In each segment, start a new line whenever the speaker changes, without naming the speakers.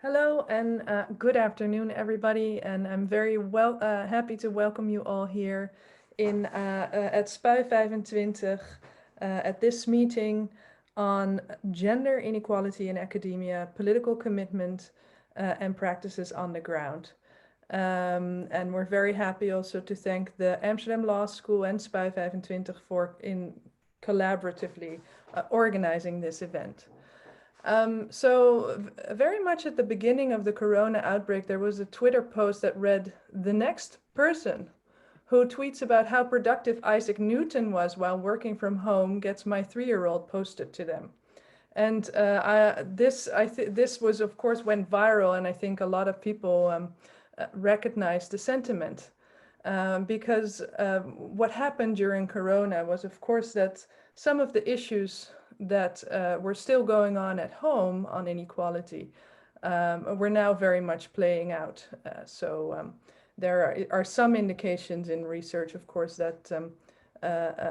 Hello and good afternoon, everybody. And I'm very happy to welcome you all here at SPUI 25 at this meeting on gender inequality in academia, political commitment, and practices on the ground. And we're very happy also to thank the Amsterdam Law School and SPUI 25 for collaboratively organizing this event. Very much at the beginning of the corona outbreak, there was a Twitter post that read, "The next person who tweets about how productive Isaac Newton was while working from home gets my 3-year-old posted to them." And this was, of course, went viral, and I think a lot of people recognized the sentiment. Because what happened during corona was, of course, that some of the issues that were still going on at home on inequality were now very much playing out. There are some indications in research, of course, that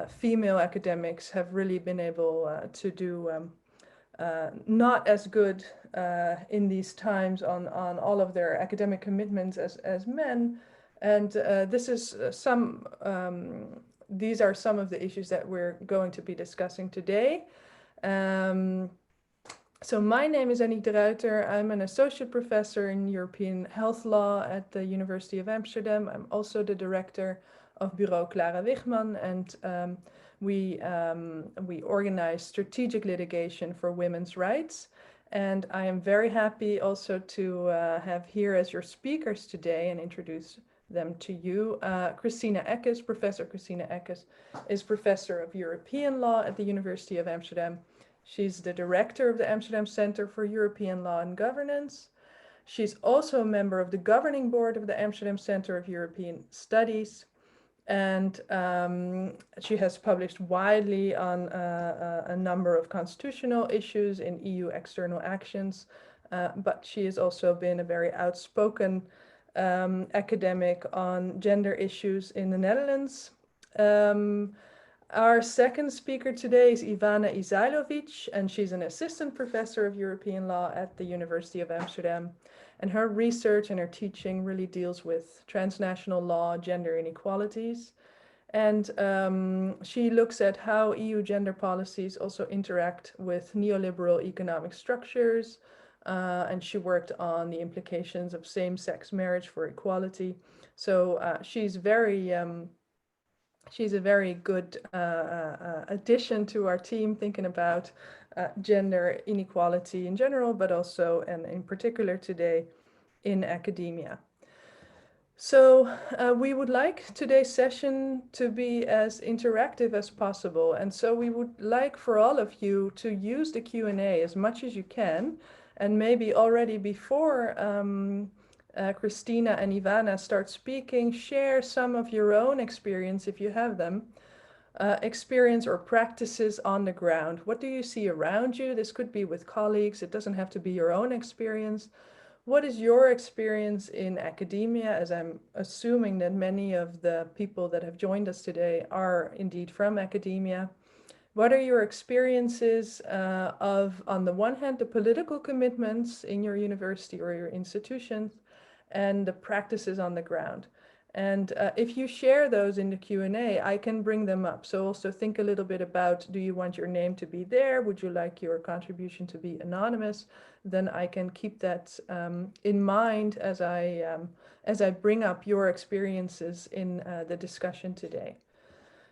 female academics have really been able to do not as good in these times on all of their academic commitments as men. And these are some of the issues that we're going to be discussing today. So my name is Anniek de Ruijter. I'm an associate professor in European health law at the University of Amsterdam. I'm also the director of Bureau Clara Wichmann, and we organize strategic litigation for women's rights. And I am very happy also to have here as your speakers today and introduce them to you. Christina Eckes, Professor Christina Eckes, is Professor of European Law at the University of Amsterdam. She's the director of the Amsterdam Center for European Law and Governance. She's also a member of the governing board of the Amsterdam Center of European Studies. And she has published widely on a number of constitutional issues in EU external actions, but she has also been a very outspoken academic on gender issues in the Netherlands. Our second speaker today is Ivana Izalovic, and she's an assistant professor of European law at the University of Amsterdam. And her research and her teaching really deals with transnational law, gender inequalities. And she looks at how EU gender policies also interact with neoliberal economic structures. And she worked on the implications of same-sex marriage for equality. So she's a very good addition to our team, thinking about gender inequality in general, but also, and in particular today, in academia. So we would like today's session to be as interactive as possible. And so we would like for all of you to use the Q&A as much as you can. And maybe already before Christina and Ivana start speaking, share some of your own experience, if you have them, experience or practices on the ground. What do you see around you? This could be with colleagues. It doesn't have to be your own experience. What is your experience in academia, as I'm assuming that many of the people that have joined us today are indeed from academia? What are your experiences of, on the one hand, the political commitments in your university or your institutions, and the practices on the ground? And if you share those in the Q&A, I can bring them up. So also think a little bit about, do you want your name to be there? Would you like your contribution to be anonymous? Then I can keep that in mind as I bring up your experiences in the discussion today.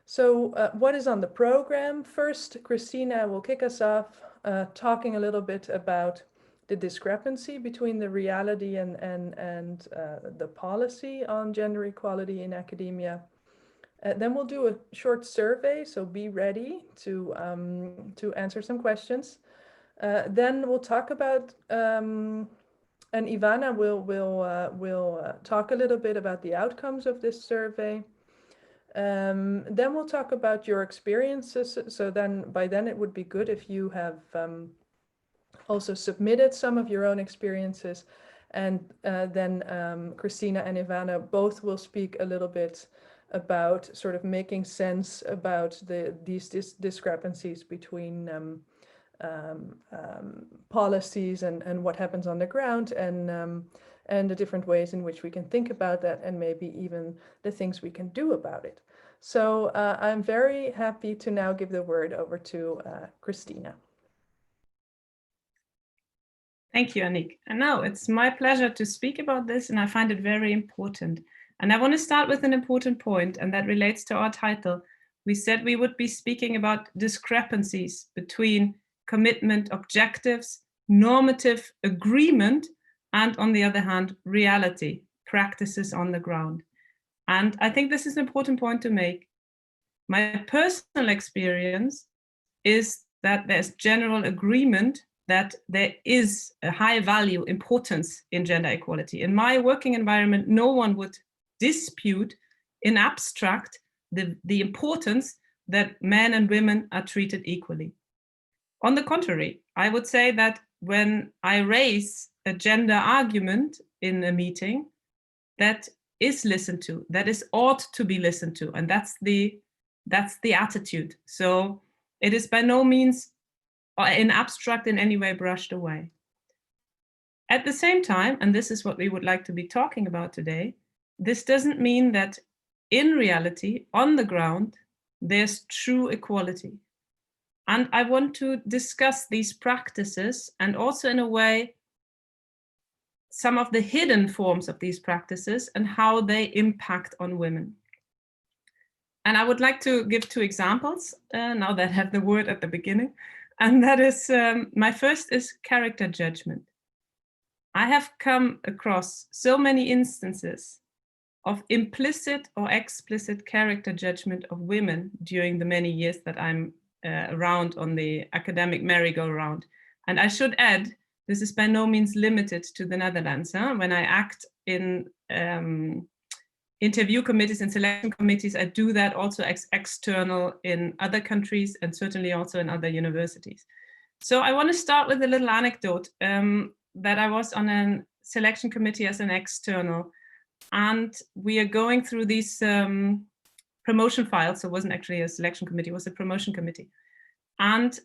So what is on the program? First, Christina will kick us off talking a little bit about the discrepancy between the reality and the policy on gender equality in academia. Then we'll do a short survey, so be ready to answer some questions. Then we'll talk about, and Ivana will talk a little bit about the outcomes of this survey. Then we'll talk about your experiences. So then, by then it would be good if you have also submitted some of your own experiences. And then Christina and Ivana both will speak a little bit about sort of making sense about these discrepancies between policies and what happens on the ground, and the different ways in which we can think about that, and maybe even the things we can do about it. So I'm very happy to now give the word over to Christina.
Thank you, Anniek. And now it's my pleasure to speak about this, and I find it very important. And I want to start with an important point, and that relates to our title. We said we would be speaking about discrepancies between commitment objectives, normative agreement, and on the other hand, reality, practices on the ground. And I think this is an important point to make. My personal experience is that there's general agreement that there is a high value importance in gender equality. In my working environment, no one would dispute in abstract the importance that men and women are treated equally. On the contrary, I would say that when I raise a gender argument in a meeting, that is listened to, that is ought to be listened to, and that's the attitude. So it is by no means in abstract in any way brushed away. At the same time, and this is what we would like to be talking about today, this doesn't mean that in reality, on the ground, there's true equality. And I want to discuss these practices, and also in a way, some of the hidden forms of these practices and how they impact on women. And I would like to give two examples, now that I have the word at the beginning. And that is, my first is character judgment. I have come across so many instances of implicit or explicit character judgment of women during the many years that I'm around on the academic merry-go-round. And I should add, this is by no means limited to the Netherlands. When I act in interview committees and selection committees, I do that also external in other countries, and certainly also in other universities. So I want to start with a little anecdote that I was on a selection committee as an external, and we are going through these promotion files. So it wasn't actually a selection committee, it was a promotion committee. And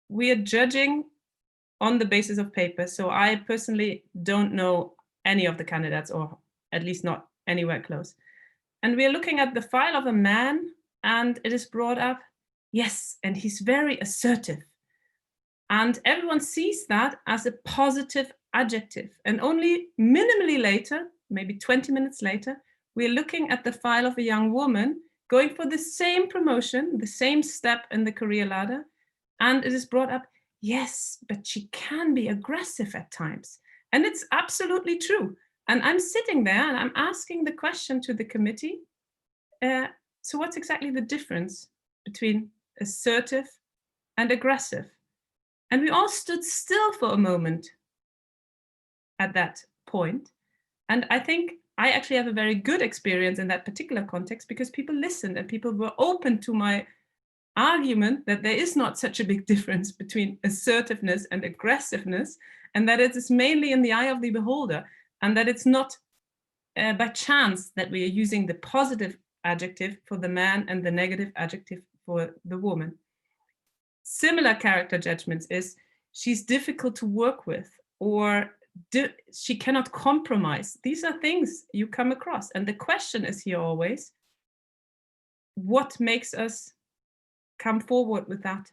we are judging on the basis of paper. So I personally don't know any of the candidates, or at least not anywhere close. And we are looking at the file of a man, and it is brought up, yes, and he's very assertive. And everyone sees that as a positive adjective. And only minimally later, maybe 20 minutes later, we're looking at the file of a young woman going for the same promotion, the same step in the career ladder. And it is brought up, yes, but she can be aggressive at times. And it's absolutely true. And I'm sitting there and I'm asking the question to the committee. So what's exactly the difference between assertive and aggressive? And we all stood still for a moment at that point. And I think I actually have a very good experience in that particular context, because people listened and people were open to my argument that there is not such a big difference between assertiveness and aggressiveness, and that it is mainly in the eye of the beholder, and that it's not by chance that we are using the positive adjective for the man and the negative adjective for the woman. Similar character judgments is she's difficult to work with, or she cannot compromise. These are things you come across. And the question is here always, what makes us come forward with that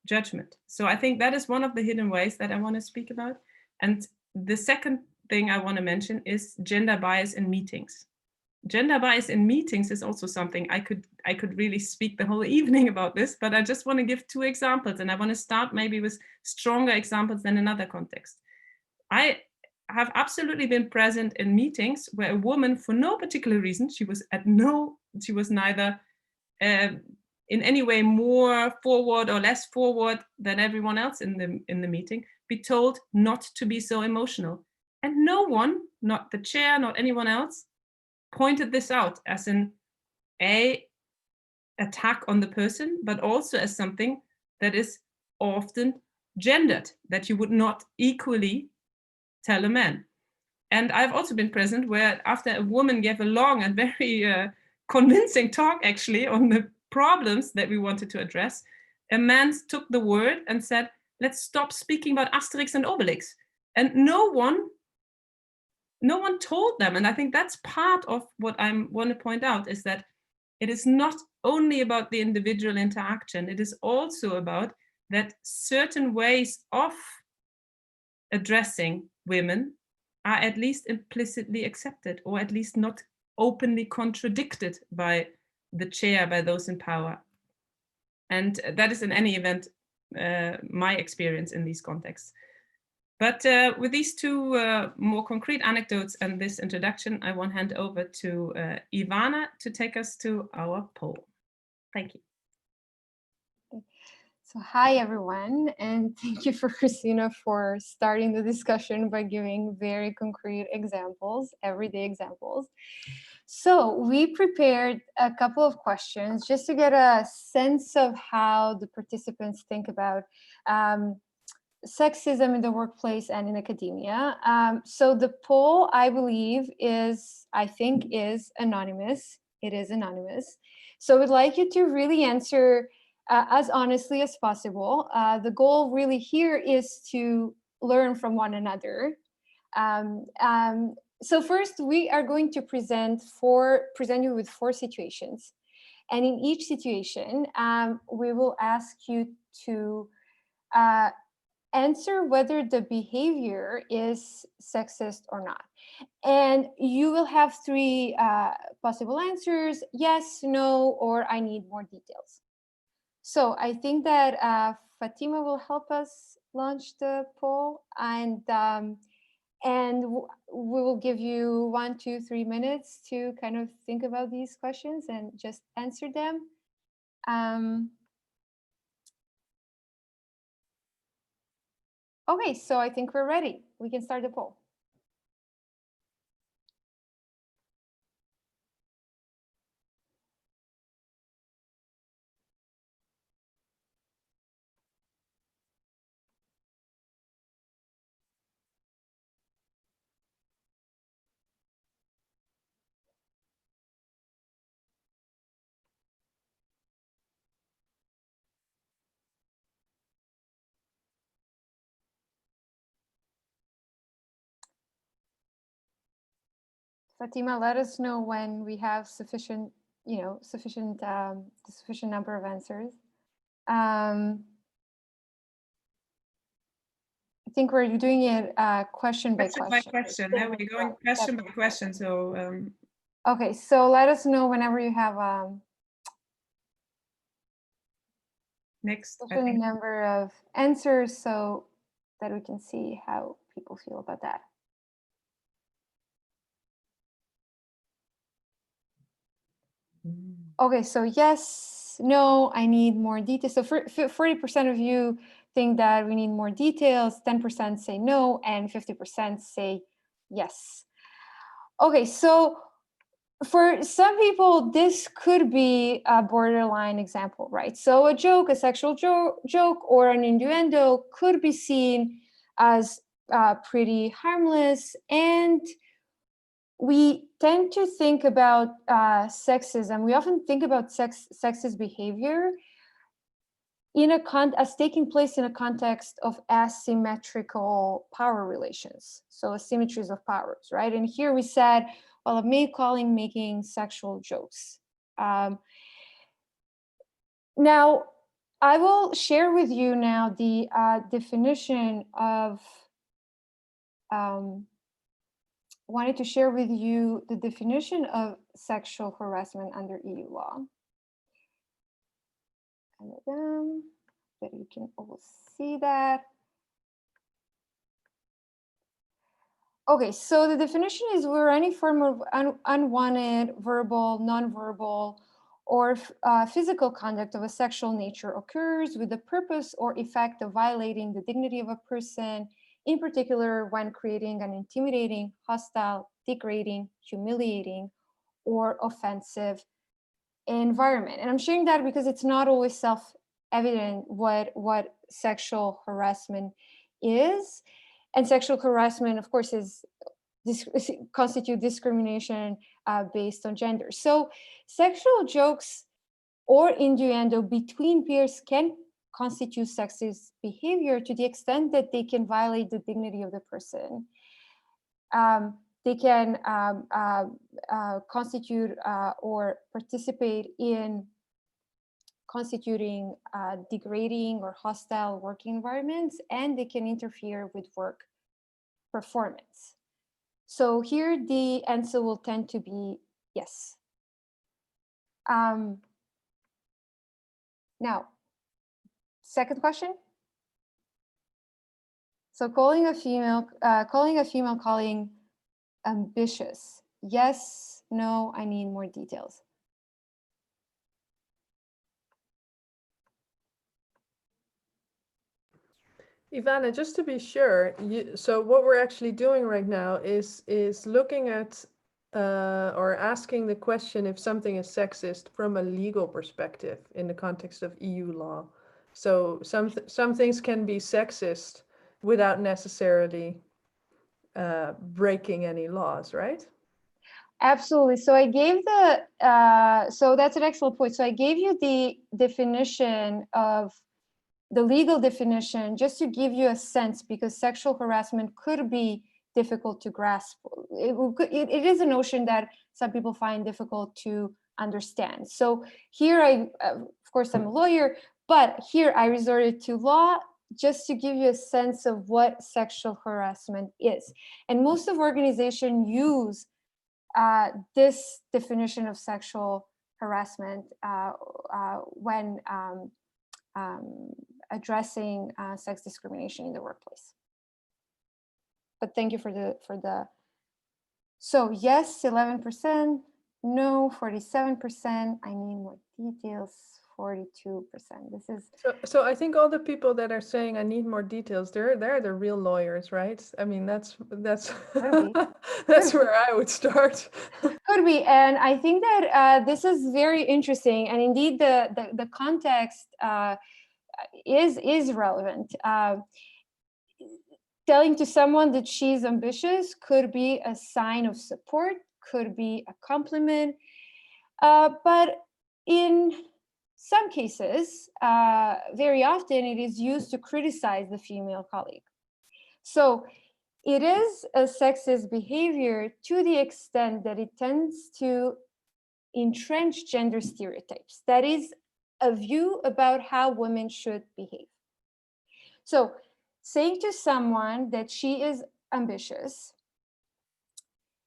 judgment? So I think that is one of the hidden ways that I want to speak about. And the second thing I want to mention is gender bias in meetings. Gender bias in meetings is also something I could really speak the whole evening about this, but I just want to give two examples, and I want to start maybe with stronger examples than in other contexts. I have absolutely been present in meetings where a woman, for no particular reason, she was neither in any way more forward or less forward than everyone else in the meeting, be told not to be so emotional. And no one, not the chair, not anyone else, pointed this out as an attack on the person, but also as something that is often gendered, that you would not equally tell a man. And I've also been present where, after a woman gave a long and very convincing talk actually on the problems that we wanted to address, a man took the word and said, let's stop speaking about Asterix and Obelix. And no one told them. And I think that's part of what I want to point out, is that it is not only about the individual interaction, it is also about that certain ways of addressing women are at least implicitly accepted, or at least not openly contradicted by the chair, by those in power. And that is in any event my experience in these contexts. But with these two more concrete anecdotes and this introduction, I want to hand over to Ivana to take us to our poll. Thank you.
So hi, everyone, and thank you for Christina for starting the discussion by giving very concrete examples, everyday examples. So we prepared a couple of questions just to get a sense of how the participants think about sexism in the workplace and in academia. So the poll, I think is anonymous. It is anonymous. So we'd like you to really answer as honestly as possible. The goal really here is to learn from one another. So first, we are going to present you with 4 situations. And in each situation, we will ask you to answer whether the behavior is sexist or not. And you will have 3 possible answers: yes, no, or I need more details. So I think that Fatima will help us launch the poll, and we will give you 1, 2, 3 minutes to kind of think about these questions and just answer them. Okay, so I think we're ready. We can start the poll. Fatima, let us know when we have sufficient number of answers. I think we're doing it question by question.
There we're going question by question. So
okay, so let us know whenever you have
next
sufficient number of answers, so that we can see how people feel about that. Okay, so yes, no, I need more details. So 40% of you think that we need more details, 10% say no, and 50% say yes. Okay, so for some people, this could be a borderline example, right? So a joke, a sexual joke or an innuendo could be seen as pretty harmless, and we tend to think about sexism. We often think about sexist behavior as taking place in a context of asymmetrical power relations, so asymmetries of powers, right? And here we said, well, making sexual jokes. Now, I will share with you now the definition of. Wanted to share with you the definition of sexual harassment under EU law. And that you can all see that. Okay, so the definition is where any form of unwanted, verbal, nonverbal, or physical conduct of a sexual nature occurs with the purpose or effect of violating the dignity of a person, in particular when creating an intimidating, hostile, degrading, humiliating, or offensive environment. And I'm sharing that because it's not always self-evident what sexual harassment is. And sexual harassment, of course, constitute discrimination based on gender. So sexual jokes or innuendo between peers can constitute sexist behavior to the extent that they can violate the dignity of the person. They can constitute or participate in constituting degrading or hostile working environments, and they can interfere with work performance. So here the answer will tend to be yes. Now, second question. So calling a female calling ambitious. Yes, no, I need more details.
Ivana, just to be sure, so what we're actually doing right now is looking at or asking the question if something is sexist from a legal perspective in the context of EU law. So some things can be sexist without necessarily breaking any laws, right?
Absolutely. So I gave so that's an excellent point. So I gave you the definition of the legal definition just to give you a sense, because sexual harassment could be difficult to grasp. It is a notion that some people find difficult to understand. So here of course, I'm a lawyer, but here I resorted to law just to give you a sense of what sexual harassment is. And most of organizations use this definition of sexual harassment when addressing sex discrimination in the workplace. But thank you for the. So yes, 11%, no, 47%. I need more details. 42%. This is
so I think all the people that are saying I need more details, they're the real lawyers, right? I mean, that's that's where I would start.
Could be, and I think that this is very interesting, and indeed the context is relevant. Telling to someone that she's ambitious could be a sign of support, could be a compliment, but in some cases, very often it is used to criticize the female colleague. So it is a sexist behavior to the extent that it tends to entrench gender stereotypes. That is a view about how women should behave. So saying to someone that she is ambitious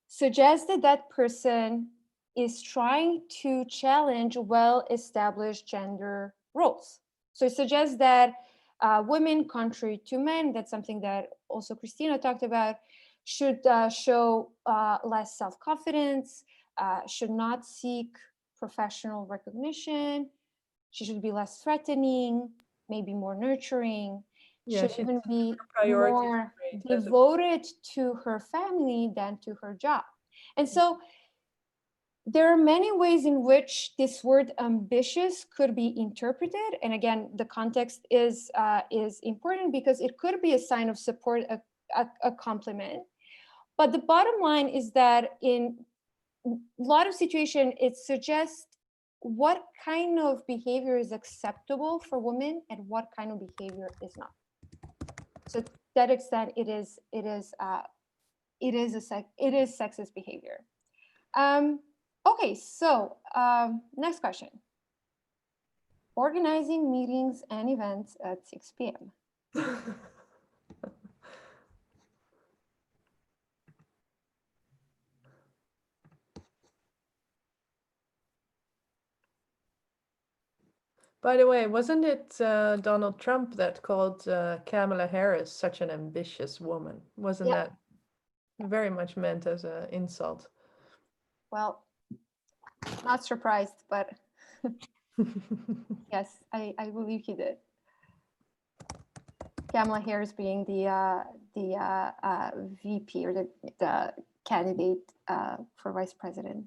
suggests that that person is trying to challenge well-established gender roles. So it suggests that women, contrary to men, that's something that also Christina talked about, should show less self-confidence, should not seek professional recognition, she should be less threatening, maybe more nurturing, should even be more devoted to her family than to her job. And so there are many ways in which this word ambitious could be interpreted. And again, the context is important because it could be a sign of support, a compliment. But the bottom line is that in a lot of situations, it suggests what kind of behavior is acceptable for women and what kind of behavior is not. So to that extent, it is sexist behavior. Okay, so next question. Organizing meetings and events at 6 p.m.
By the way, wasn't it Donald Trump that called Kamala Harris such an ambitious woman? Wasn't that very much meant as an insult?
Well, not surprised, but yes, I believe he did. Kamala Harris being the VP or the candidate for vice president.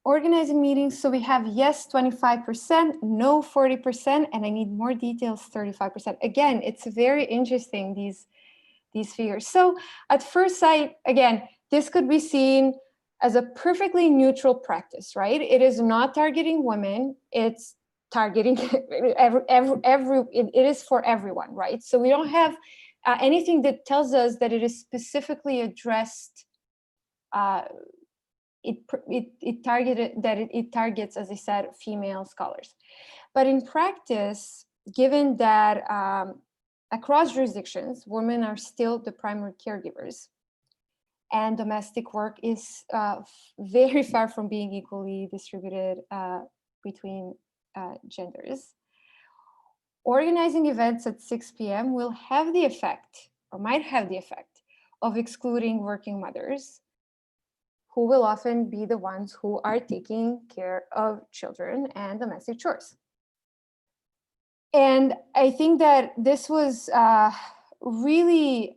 Organizing meetings, so we have yes 25%, no 40%, and I need more details 35%. Again, it's very interesting, these figures. So at first sight, again, this could be seen as a perfectly neutral practice, right? It is not targeting women. It's targeting it is for everyone, right? So we don't have anything that tells us that it is specifically addressed. It targets, as I said, female scholars. But in practice, given that across jurisdictions, women are still the primary caregivers, and domestic work is very far from being equally distributed between genders, organizing events at 6 p.m. will have the effect, or might have the effect, of excluding working mothers, who will often be the ones who are taking care of children and domestic chores. And I think that this was really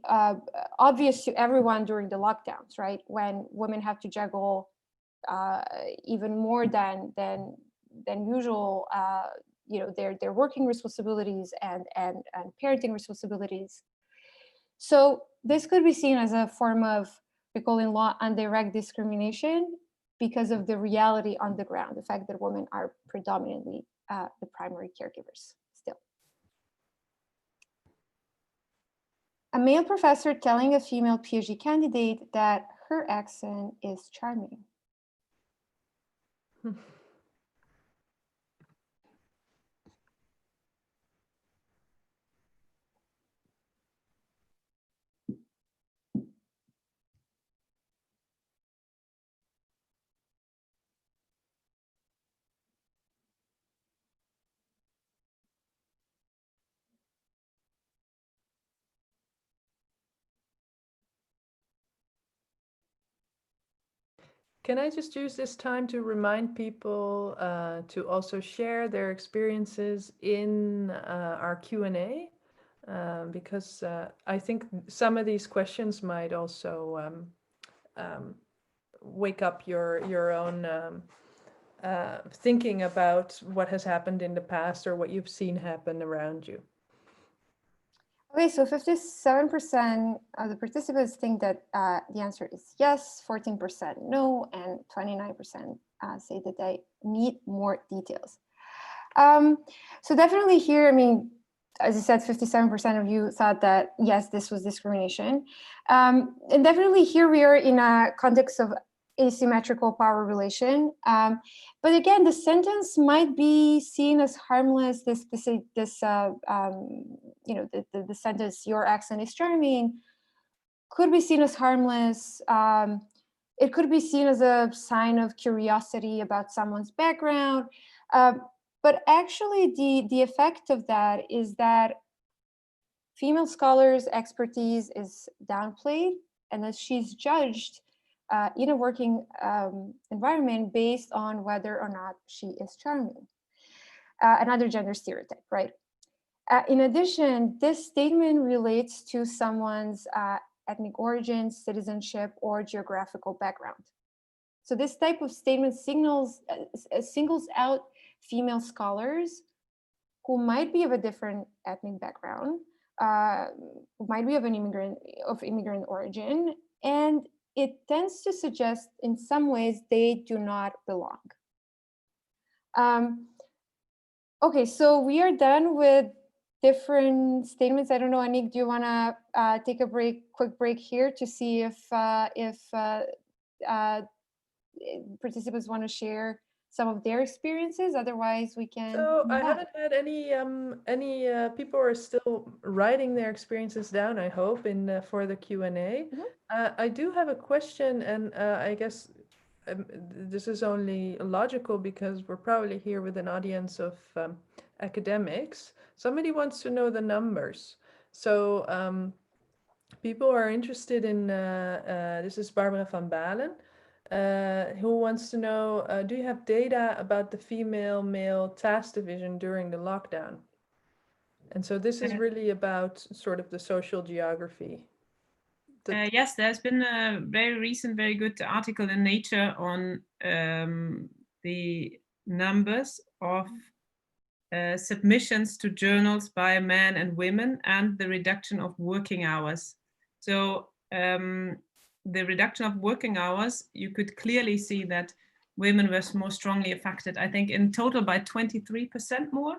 obvious to everyone during the lockdowns, right? When women have to juggle even more than usual, their working responsibilities and parenting responsibilities. So this could be seen as a form of, we call in law, indirect discrimination, because of the reality on the ground, the fact that women are predominantly the primary caregivers still. A male professor telling a female PhD candidate that her accent is charming.
Can I just use this time to remind people to also share their experiences in our Q&A? Because I think some of these questions might also wake up your own thinking about what has happened in the past or what you've seen happen around you.
Okay, so 57% of the participants think that the answer is yes, 14% no, and 29% say that they need more details. So definitely here, I mean, as I said, 57% of you thought that, yes, this was discrimination. And definitely here we are in a context of asymmetrical power relation. But again, the sentence might be seen as harmless. The sentence, your accent is charming, could be seen as harmless. It could be seen as a sign of curiosity about someone's background. But actually, the effect of that is that female scholars' expertise is downplayed, and that she's judged in a working environment based on whether or not she is charming. Another gender stereotype, right? In addition, this statement relates to someone's ethnic origin, citizenship, or geographical background. So this type of statement singles out female scholars who might be of a different ethnic background, who might be of immigrant origin, and it tends to suggest in some ways they do not belong. Okay, so we are done with different statements. I don't know, Anniek, do you want to take a quick break here to see if participants want to share some of their experiences? Otherwise, we can.
So I haven't had any people are still writing their experiences down, I hope, in for the Q&A. I do have a question, and I guess this is only logical because we're probably here with an audience of academics. Somebody wants to know the numbers. So people are interested in, this is Barbara van Balen, who wants to know, do you have data about the female-male task division during the lockdown? And so this is really about sort of the social geography.
Yes, there's been a very recent, very good article in Nature on the numbers of submissions to journals by men and women and the reduction of working hours. So the reduction of working hours, you could clearly see that women were more strongly affected, I think in total by 23% more.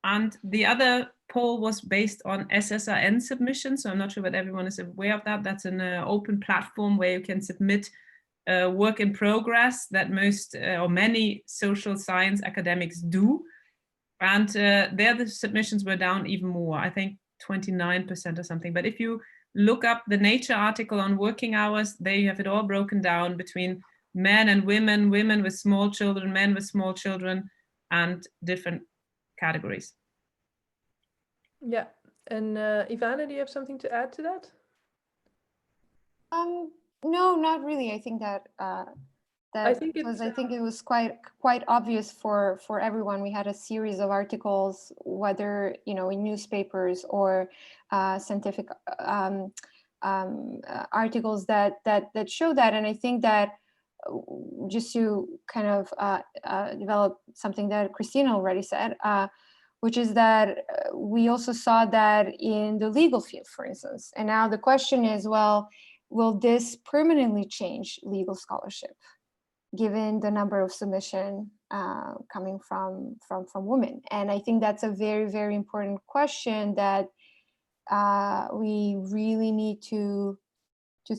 And the other poll was based on SSRN submissions. So I'm not sure whether everyone is aware of that. That's an open platform where you can submit work in progress that most or many social science academics do. And there the submissions were down even more, I think 29% or something. But if you look up the Nature article on working hours, there you have it all broken down between men and women, women with small children, men with small children, and different categories.
Yeah, and Ivana, do you have something to add to that?
No, not really. I think that I think it was quite obvious for everyone. We had a series of articles, whether in newspapers or scientific articles that show that. And I think that just to kind of develop something that Christina already said, which is that we also saw that in the legal field, for instance. And now the question is, well, will this permanently change legal scholarship, given the number of submission coming from women? And I think that's a very, very important question that we really need to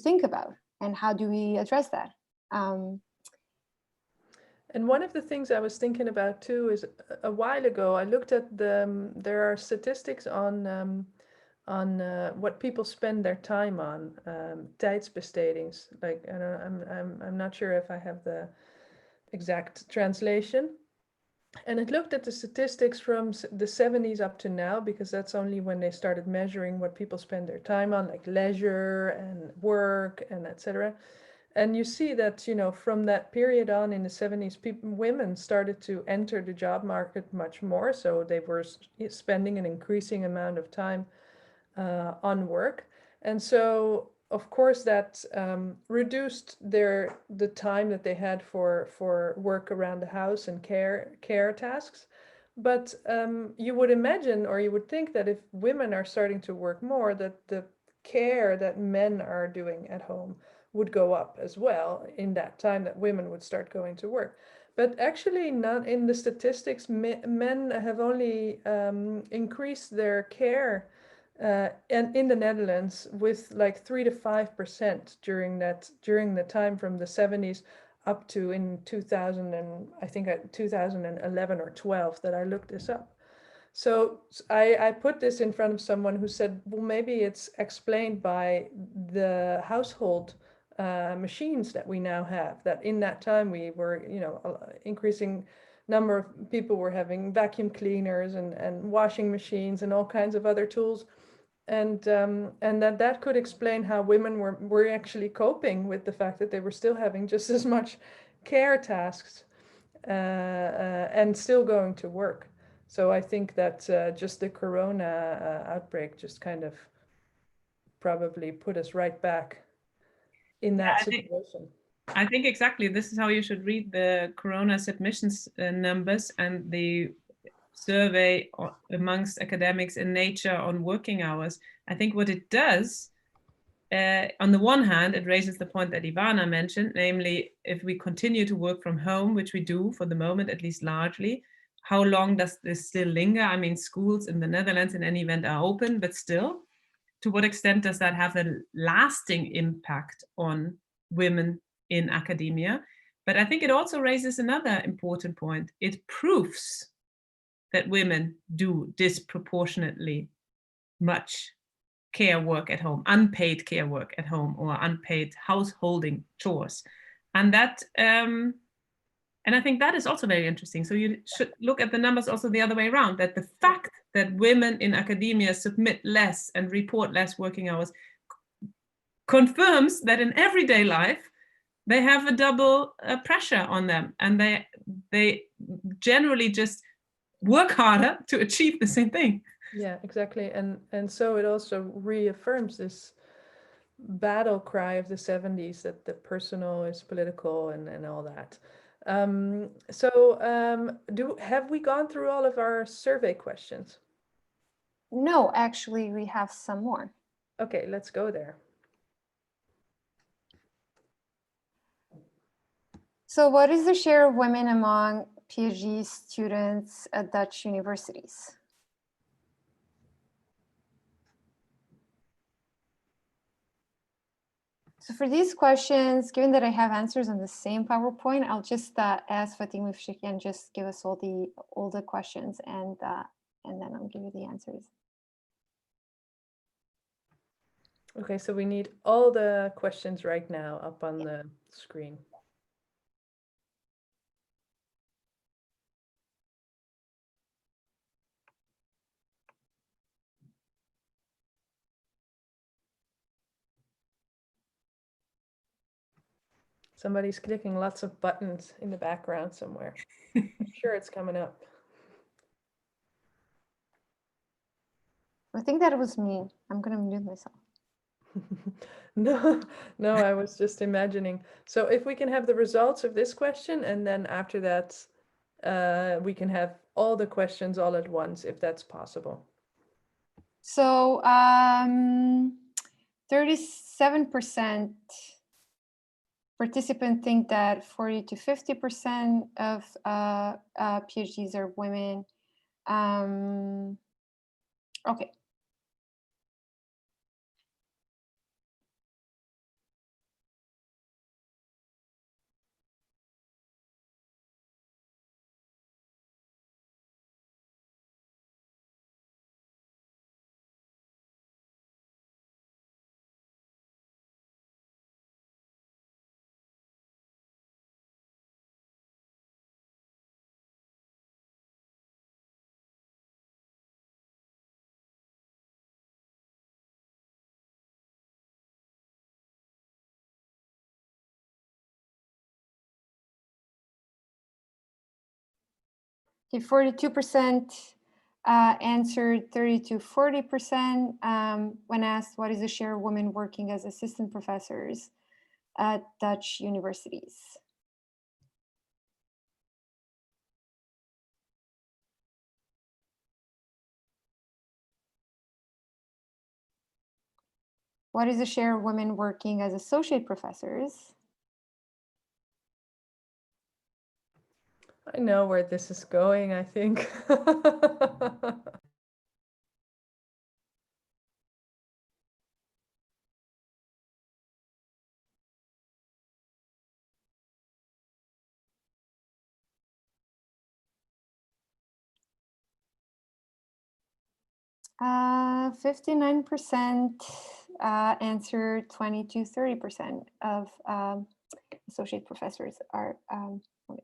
think about. And how do we address that?
And one of the things I was thinking about too is a while ago I looked at there are statistics on what people spend their time on, tijdsbestedings. Like I'm not sure if I have the exact translation. And it looked at the statistics from the 70s up to now, because that's only when they started measuring what people spend their time on, like leisure and work and etc. And you see that, from that period on in the 70s, women started to enter the job market much more. So they were spending an increasing amount of time on work. And so, of course, that reduced the time that they had for work around the house and care tasks. But you would imagine, or you would think, that if women are starting to work more, that the care that men are doing at home would go up as well in that time that women would start going to work. But actually, not in the statistics. Men have only increased their care and in the Netherlands with like 3 to 5% during the time from the 70s up to in 2000 and I think 2011 or 12 that I looked this up. So I put this in front of someone who said, well, maybe it's explained by the household machines that we now have, that in that time we were, increasing number of people were having vacuum cleaners and washing machines and all kinds of other tools. And that could explain how women were actually coping with the fact that they were still having just as much care tasks and still going to work. So I think that just the corona outbreak just kind of probably put us right back in that situation.
I think exactly this is how you should read the corona submissions numbers and the survey amongst academics in Nature on working hours. I think what it does, on the one hand, it raises the point that Ivana mentioned, namely, if we continue to work from home, which we do for the moment, at least largely, how long does this still linger? I mean, schools in the Netherlands in any event are open, but still, to what extent does that have a lasting impact on women in academia? But I think it also raises another important point. It proves that women do disproportionately much care work at home, unpaid care work at home, or unpaid householding chores. And that, and I think that is also very interesting. So you should look at the numbers also the other way around, that the fact that women in academia submit less and report less working hours confirms that in everyday life, they have a double pressure on them, and they generally just work harder to achieve the same thing.
Yeah, exactly. And so it also reaffirms this battle cry of the 70s that the personal is political and all that. Have we gone through all of our survey questions?
No, actually, we have some more.
Okay, let's go there.
So what is the share of women among PhD students at Dutch universities? So for these questions, given that I have answers on the same PowerPoint, I'll just ask Fatima if she can just give us all the questions, and then I'll give you the answers.
Okay, so we need all the questions right now up on the screen. Somebody's clicking lots of buttons in the background somewhere. I'm sure it's coming up.
I think that was me. I'm gonna mute myself.
No, I was just imagining. So if we can have the results of this question, and then after that, we can have all the questions all at once, if that's possible.
So 37% participants think that 40 to 50% of PhDs are women. Okay. Okay, 42% answered 30 to 40% when asked what is the share of women working as assistant professors at Dutch universities. What is the share of women working as associate professors?
I know where this is going, I think.
59% answered 20 to 30% of associate professors are women.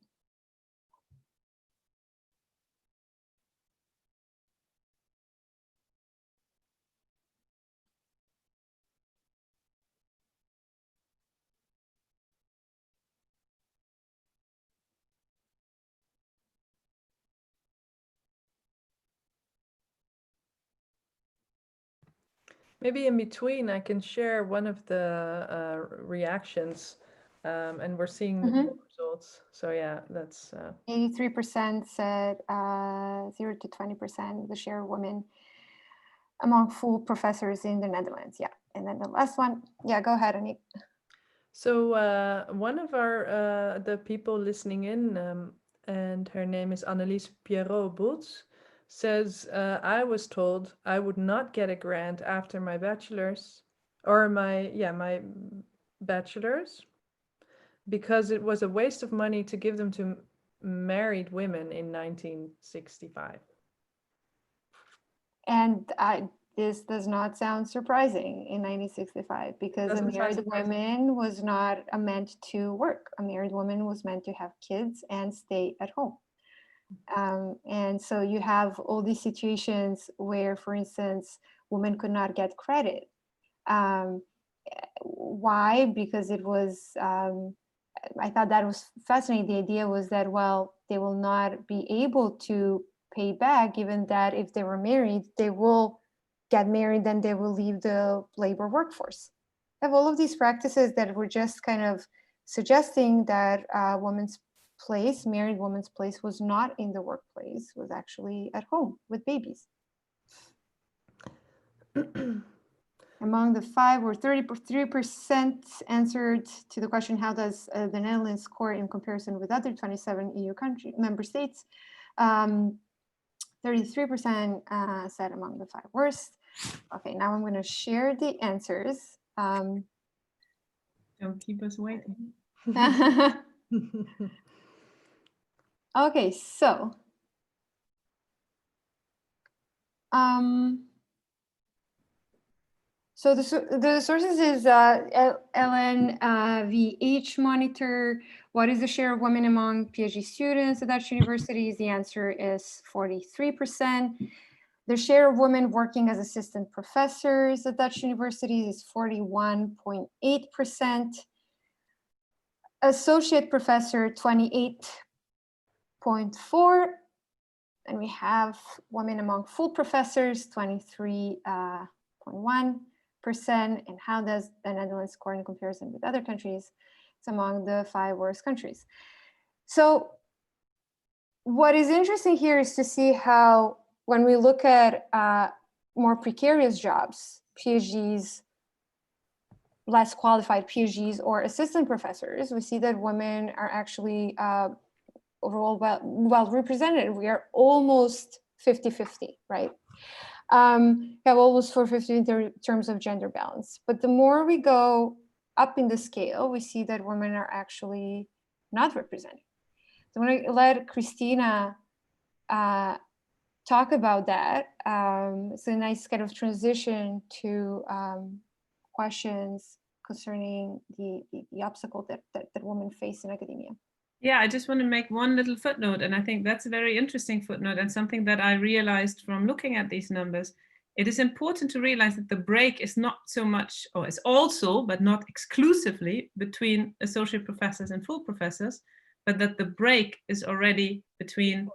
Maybe in between, I can share one of the reactions, and we're seeing the results. So yeah, that's
83% said 0 to 20% the share of women among full professors in the Netherlands. Yeah, and then the last one. Yeah, go ahead, Anniek.
So one of our the people listening in, and her name is Annelies Pierrot-Boets, says, I was told I would not get a grant after my bachelor's, or my bachelor's, because it was a waste of money to give them to married women in 1965.
And this does not sound surprising in 1965, because a married woman was not meant to work. A married woman was meant to have kids and stay at home. And so you have all these situations where, for instance, women could not get credit. Why? Because it was, I thought that was fascinating. The idea was that, well, they will not be able to pay back, given that if they were married, they will get married, then they will leave the labor workforce. I have all of these practices that were just kind of suggesting that women's place, married woman's place, was not in the workplace, was actually at home with babies. Among the 5, or 33% answered to the question, how does the Netherlands score in comparison with other 27 EU member states? 33% said among the 5 worst. Okay, now I'm going to share the answers.
Don't keep us waiting.
Okay, so the sources is LNVH monitor. What is the share of women among PhD students at Dutch universities? The answer is 43%. The share of women working as assistant professors at Dutch universities is 41.8%. Associate professor, 28.4%. And we have women among full professors, 23.1%. And how does the Netherlands score in comparison with other countries? It's among the 5 worst countries. So what is interesting here is to see how, when we look at more precarious jobs, PhDs, less qualified PhDs or assistant professors, we see that women are actually overall well represented. We are almost 50-50, right? We have almost 450 in terms of gender balance. But the more we go up in the scale, we see that women are actually not represented. So I'm going to let Christina talk about that. It's a nice kind of transition to questions concerning the obstacle that women face in academia.
Yeah, I just want to make one little footnote, and I think that's a very interesting footnote and something that I realized from looking at these numbers. It is important to realize that the break is not so much, or is also, but not exclusively, between associate professors and full professors, but that the break is already between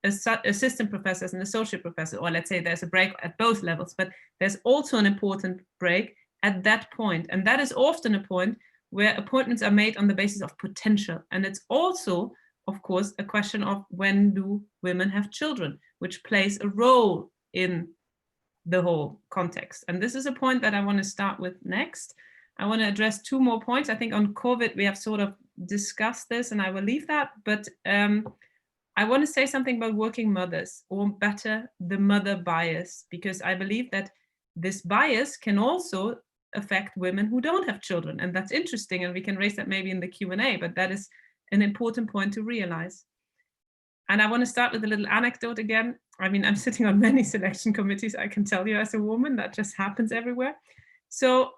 assistant professors and associate professors, or let's say there's a break at both levels, but there's also an important break at that point. And that is often a point where appointments are made on the basis of potential. And it's also, of course, a question of when do women have children, which plays a role in the whole context. And this is a point that I want to start with next. I want to address 2 more points. I think on COVID, we have sort of discussed this, and I will leave that. But I want to say something about working mothers, or better, the mother bias, because I believe that this bias can also affect women who don't have children. And that's interesting, and we can raise that maybe in the Q&A, but that is an important point to realize. And I want to start with a little anecdote again. I mean, I'm sitting on many selection committees, I can tell you, as a woman, that just happens everywhere. So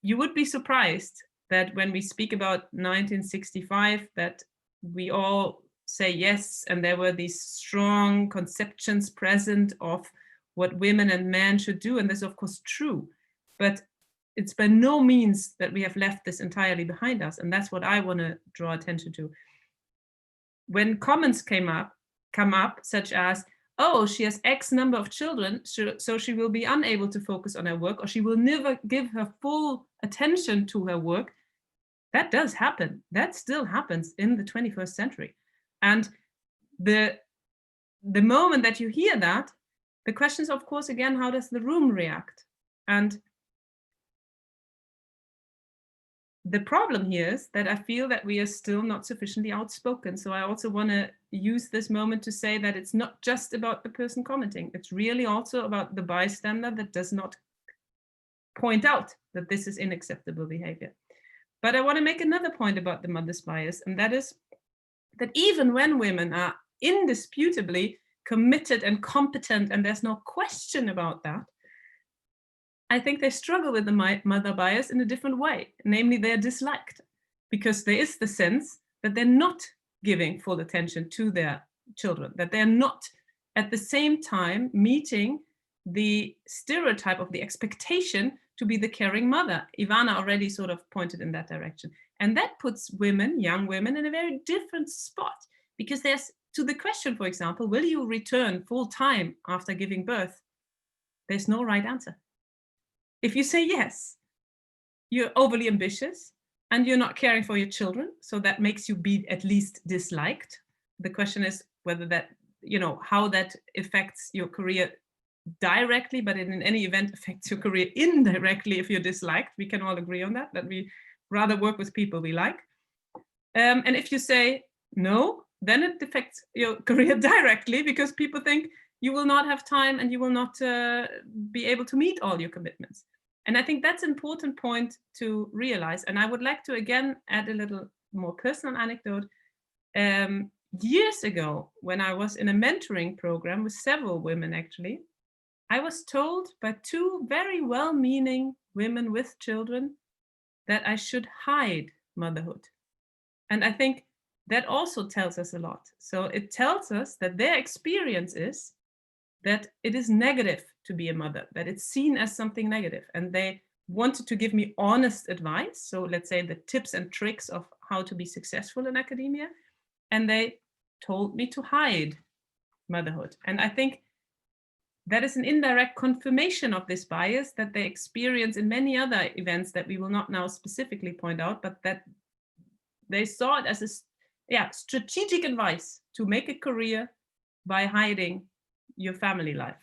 you would be surprised that when we speak about 1965, that we all say yes, and there were these strong conceptions present of what women and men should do, and this is of course true, but it's by no means that we have left this entirely behind us, and that's what I want to draw attention to. When comments come up, such as, oh, she has X number of children, so she will be unable to focus on her work, or she will never give her full attention to her work. That does happen. That still happens in the 21st century. And the moment that you hear that, the question is, of course, again, how does the room react? And the problem here is that I feel that we are still not sufficiently outspoken. So I also want to use this moment to say that it's not just about the person commenting. It's really also about the bystander that does not point out that this is unacceptable behavior. But I want to make another point about the mother's bias, and that is that even when women are indisputably committed and competent, and there's no question about that, I think they struggle with the mother bias in a different way. Namely, they're disliked because there is the sense that they're not giving full attention to their children, that they're not at the same time meeting the stereotype of the expectation to be the caring mother. Ivana already sort of pointed in that direction. And that puts women, young women, in a very different spot, because there's, to the question, for example, will you return full time after giving birth? There's no right answer. If you say yes, you're overly ambitious and you're not caring for your children, so that makes you be at least disliked. The question is whether that, how that affects your career directly, but in any event affects your career indirectly if you're disliked. We can all agree on that we rather work with people we like. And if you say no, then it affects your career directly, because people think you will not have time and you will not be able to meet all your commitments. And I think that's an important point to realize. And I would like to again add a little more personal anecdote. Years ago, when I was in a mentoring program with several women, actually, I was told by two very well-meaning women with children that I should hide motherhood. And I think that also tells us a lot. So it tells us that their experience is that it is negative to be a mother, that it's seen as something negative. And they wanted to give me honest advice. So let's say the tips and tricks of how to be successful in academia. And they told me to hide motherhood. And I think that is an indirect confirmation of this bias that they experience in many other events that we will not now specifically point out, but that they saw it as a strategic advice to make a career by hiding your family life.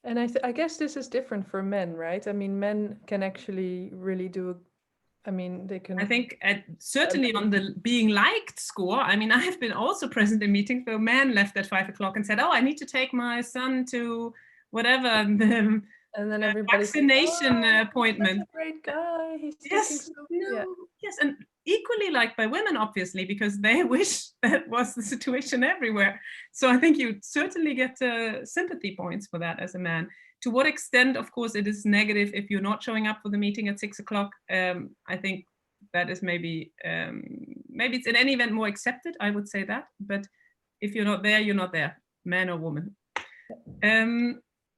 And I guess this is different for men, right? I mean, men can actually really do, they can...
I think certainly on the being liked score, I mean, I have been also present in meetings where a man left at 5 o'clock and said, oh, I need to take my son to whatever, and
then everybody
vaccination
says,
appointment.
That's a great guy. He's
yes, yes, and equally liked by women, obviously, because they wish that was the situation everywhere. So I think you certainly get sympathy points for that as a man. To what extent, of course, it is negative if you're not showing up for the meeting at 6 o'clock. I think that is maybe it's in any event more accepted, I would say that. But if you're not there, you're not there, man or woman.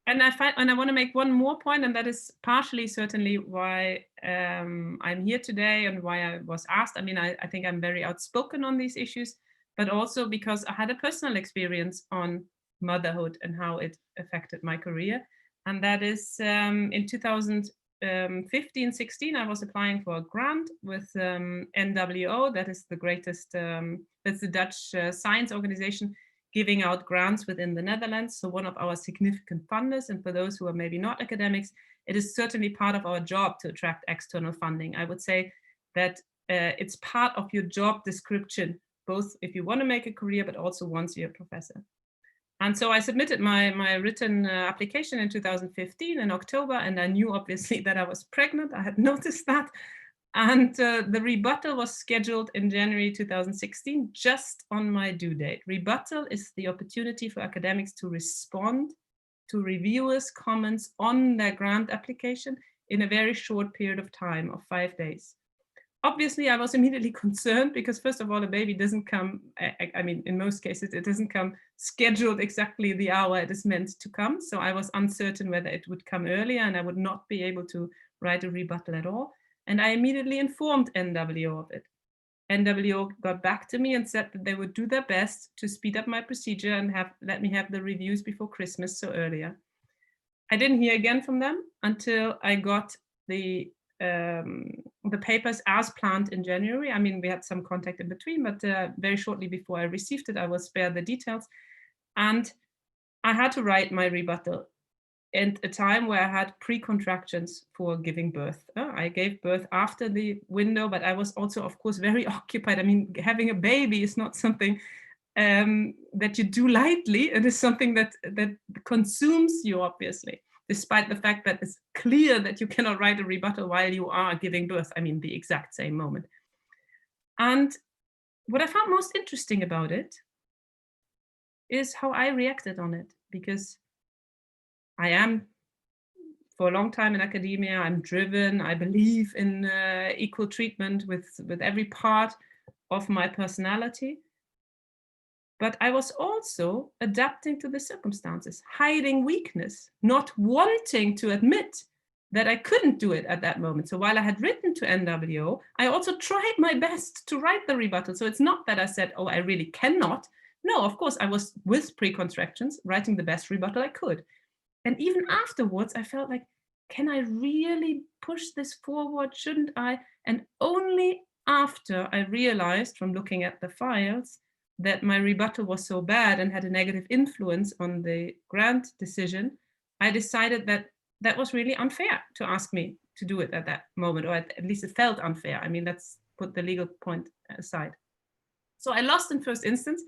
And I want to make one more point, and that is partially certainly why I'm here today and why I was asked. I mean, I think I'm very outspoken on these issues, but also because I had a personal experience on motherhood and how it affected my career. And that is in 2015-16, I was applying for a grant with NWO. That is the greatest, that's the Dutch science organization giving out grants within the Netherlands. So one of our significant funders, and for those who are maybe not academics, it is certainly part of our job to attract external funding. I would say that it's part of your job description, both if you want to make a career, but also once you're a professor. And so I submitted my written application in 2015 in October, and I knew obviously that I was pregnant. I had noticed that. And the rebuttal was scheduled in January 2016, just on my due date. Rebuttal is the opportunity for academics to respond to reviewers' comments on their grant application in a very short period of time of 5 days. Obviously, I was immediately concerned because, first of all, a baby doesn't come, I mean, in most cases, it doesn't come scheduled exactly the hour it is meant to come. So I was uncertain whether it would come earlier and I would not be able to write a rebuttal at all. And I immediately informed NWO of it. NWO got back to me and said that they would do their best to speed up my procedure and let me have the reviews before Christmas, so earlier. I didn't hear again from them until I got the papers as planned in January. I mean, we had some contact in between, but very shortly before I received it, I was spared the details. And I had to write my rebuttal at a time where I had pre-contractions for giving birth. I gave birth after the window, but I was also, of course, very occupied. I mean, having a baby is not something that you do lightly. It is something that consumes you, obviously, despite the fact that it's clear that you cannot write a rebuttal while you are giving birth. I mean, the exact same moment. And what I found most interesting about it is how I reacted on it, because I am, for a long time in academia, I'm driven, I believe in equal treatment with every part of my personality. But I was also adapting to the circumstances, hiding weakness, not wanting to admit that I couldn't do it at that moment. So while I had written to NWO, I also tried my best to write the rebuttal. So it's not that I said, oh, I really cannot. No, of course, I was with pre-contractions, writing the best rebuttal I could. And even afterwards, I felt like, can I really push this forward? Shouldn't I? And only after I realized from looking at the files that my rebuttal was so bad and had a negative influence on the grant decision, I decided that that was really unfair to ask me to do it at that moment, or at least it felt unfair. I mean, let's put the legal point aside. So I lost in first instance,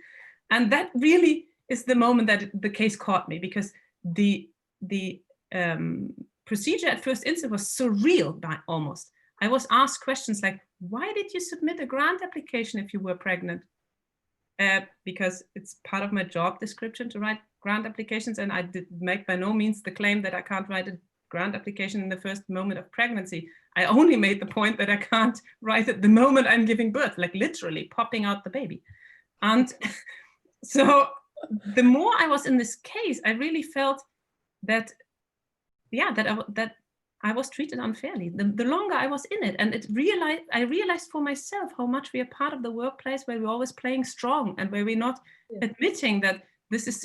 and that really is the moment that the case caught me, because the procedure at first instance was surreal, almost. I was asked questions like, why did you submit a grant application if you were pregnant? Because it's part of my job description to write grant applications, and I did make by no means the claim that I can't write a grant application in the first moment of pregnancy. I only made the point that I can't write it the moment I'm giving birth, like literally popping out the baby. And so the more I was in this case, I really felt that, yeah, that I was treated unfairly. The longer I was in it, and I realized for myself how much we are part of the workplace where we're always playing strong, and where we're not admitting that this is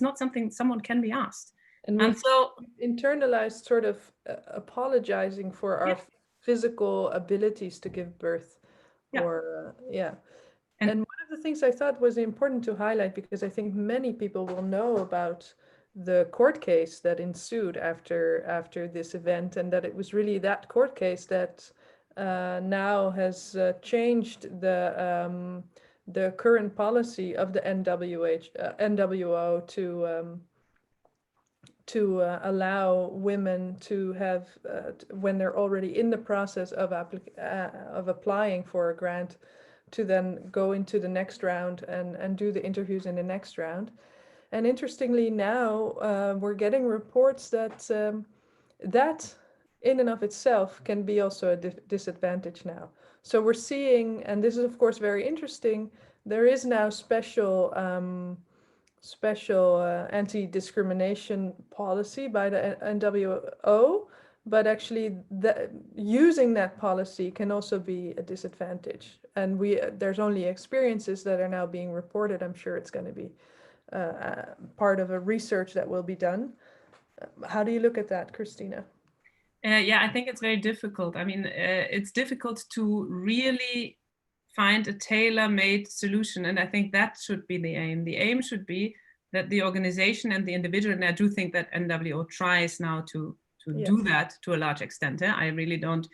not something someone can be asked. And so
internalized sort of apologizing for our physical abilities to give birth. Or and one of the things I thought was important to highlight, because I think many people will know about the court case that ensued after this event, and that it was really that court case that now has changed the current policy of the NWO to allow women to have, when they're already in the process of applying for a grant, to then go into the next round and do the interviews in the next round. And interestingly now, we're getting reports that that in and of itself can be also a disadvantage now. So we're seeing, and this is of course very interesting, there is now special anti-discrimination policy by the NWO, but actually using that policy can also be a disadvantage. And there's only experiences that are now being reported. I'm sure it's going to be part of a research that will be done. How do you look at that, Christina?
Yeah, I think it's very difficult. I mean, it's difficult to really find a tailor-made solution, and I think that should be the aim. The aim should be that the organization and the individual, and I do think that NWO tries now to do that to a large extent. I really don't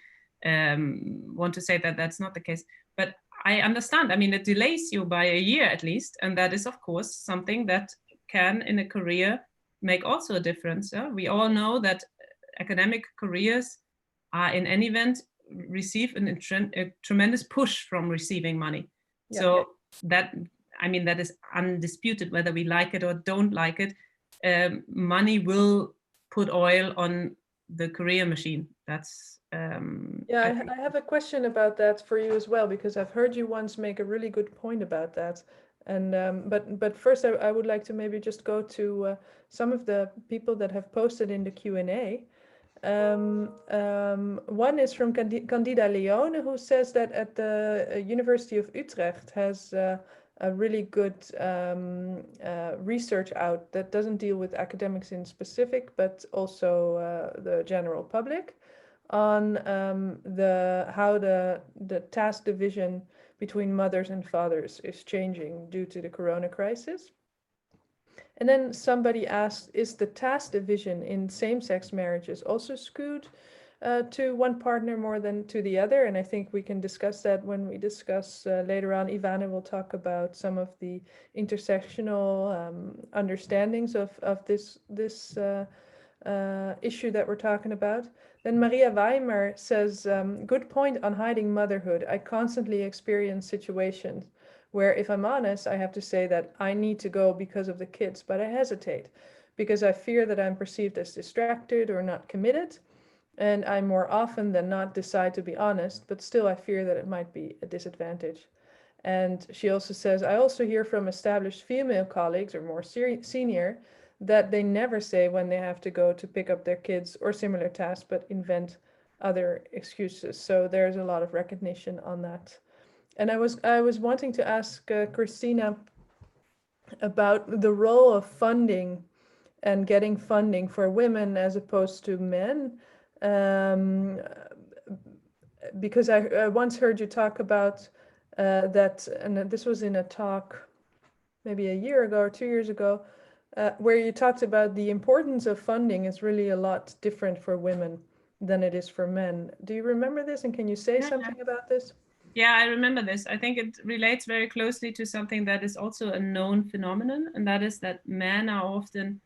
want to say that that's not the case, but I understand. I mean, it delays you by a year at least, and that is of course something that can in a career make also a difference. We all know that academic careers are in any event receive a tremendous push from receiving money. So that, I mean, that is undisputed, whether we like it or don't like it. Money will put oil on the career machine. That's
I have a question about that for you as well, because I've heard you once make a really good point about that. And but first I would like to maybe just go to some of the people that have posted in the Q&A. One is from Candida Leone, who says that at the University of Utrecht has a really good research out that doesn't deal with academics in specific, but also the general public, on how the task division between mothers and fathers is changing due to the corona crisis. And then somebody asked, is the task division in same-sex marriages also skewed to one partner more than to the other? And I think we can discuss that when we discuss later on. Ivana will talk about some of the intersectional understandings of this issue that we're talking about. Then Maria Weimar says, good point on hiding motherhood. I constantly experience situations where, if I'm honest, I have to say that I need to go because of the kids, but I hesitate because I fear that I'm perceived as distracted or not committed. And I more often than not decide to be honest, but still I fear that it might be a disadvantage. And she also says, I also hear from established female colleagues or more senior that they never say when they have to go to pick up their kids or similar tasks, but invent other excuses. So there's a lot of recognition on that. And I was wanting to ask Christina about the role of funding and getting funding for women as opposed to men, because I once heard you talk about and this was in a talk maybe a year ago or 2 years ago, where you talked about the importance of funding is really a lot different for women than it is for men. Do you remember this, and can you say something about this?
Yeah, I remember this. I think it relates very closely to something that is also a known phenomenon, and that is that men are often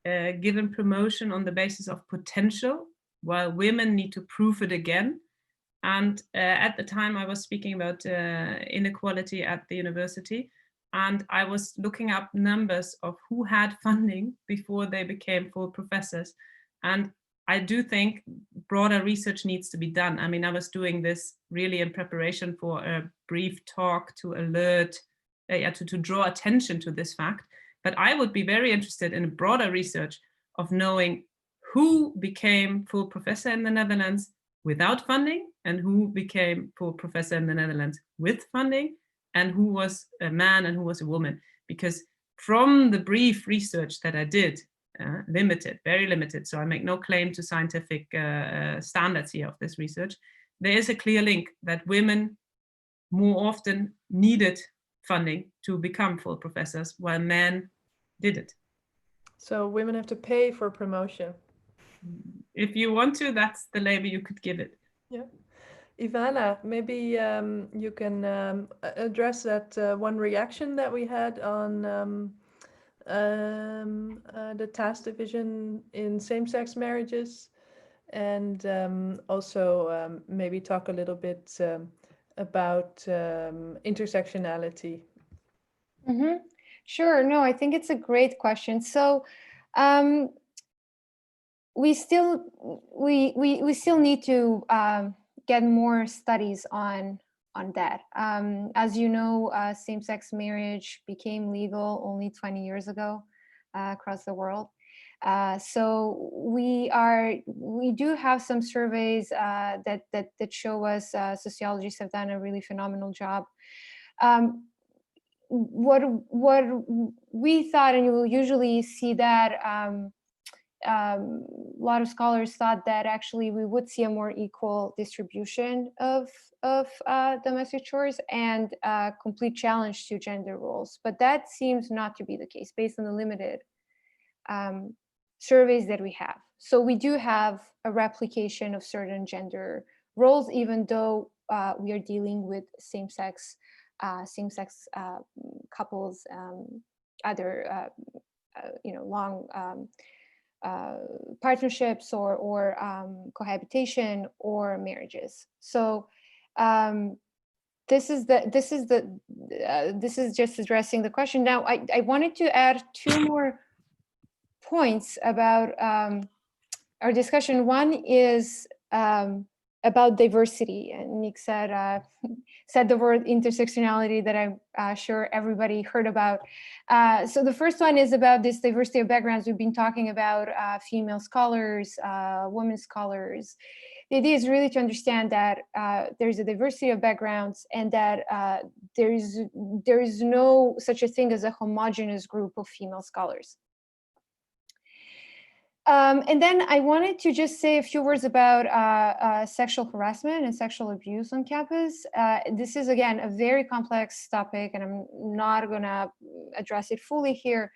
given promotion on the basis of potential, while women need to prove it again. And at the time I was speaking about inequality at the university, and I was looking up numbers of who had funding before they became full professors. And I do think broader research needs to be done. I mean, I was doing this really in preparation for a brief talk to alert, to draw attention to this fact. But I would be very interested in broader research of knowing who became full professor in the Netherlands without funding, and who became full professor in the Netherlands with funding, and who was a man and who was a woman. Because from the brief research that I did, limited, very limited, so I make no claim to scientific standards here of this research, there is a clear link that women more often needed funding to become full professors, while men didn't.
So women have to pay for promotion.
If you want to, that's the label you could give it.
Yeah. Ivana, maybe you can address that one reaction that we had on the task division in same-sex marriages, and also maybe talk a little bit about intersectionality.
Mm-hmm. Sure. No, I think it's a great question. So we still need to get more studies on that. As you know, same-sex marriage became legal only 20 years ago across the world. So we do have some surveys that show us sociologists have done a really phenomenal job. What we thought, and you will usually see that a lot of scholars thought that actually we would see a more equal distribution of domestic chores and a complete challenge to gender roles. But that seems not to be the case based on the limited surveys that we have. So we do have a replication of certain gender roles, even though we are dealing with same-sex couples, either long partnerships or cohabitation or marriages. So this is just addressing the question. Now I wanted to add two more points about our discussion. One is about diversity, and Nick said the word intersectionality that I'm sure everybody heard about. So the first one is about this diversity of backgrounds. We've been talking about female scholars, women scholars. The idea is really to understand that there's a diversity of backgrounds, and that there is no such a thing as a homogeneous group of female scholars. And then I wanted to just say a few words about sexual harassment and sexual abuse on campus. This is, again, a very complex topic, and I'm not going to address it fully here.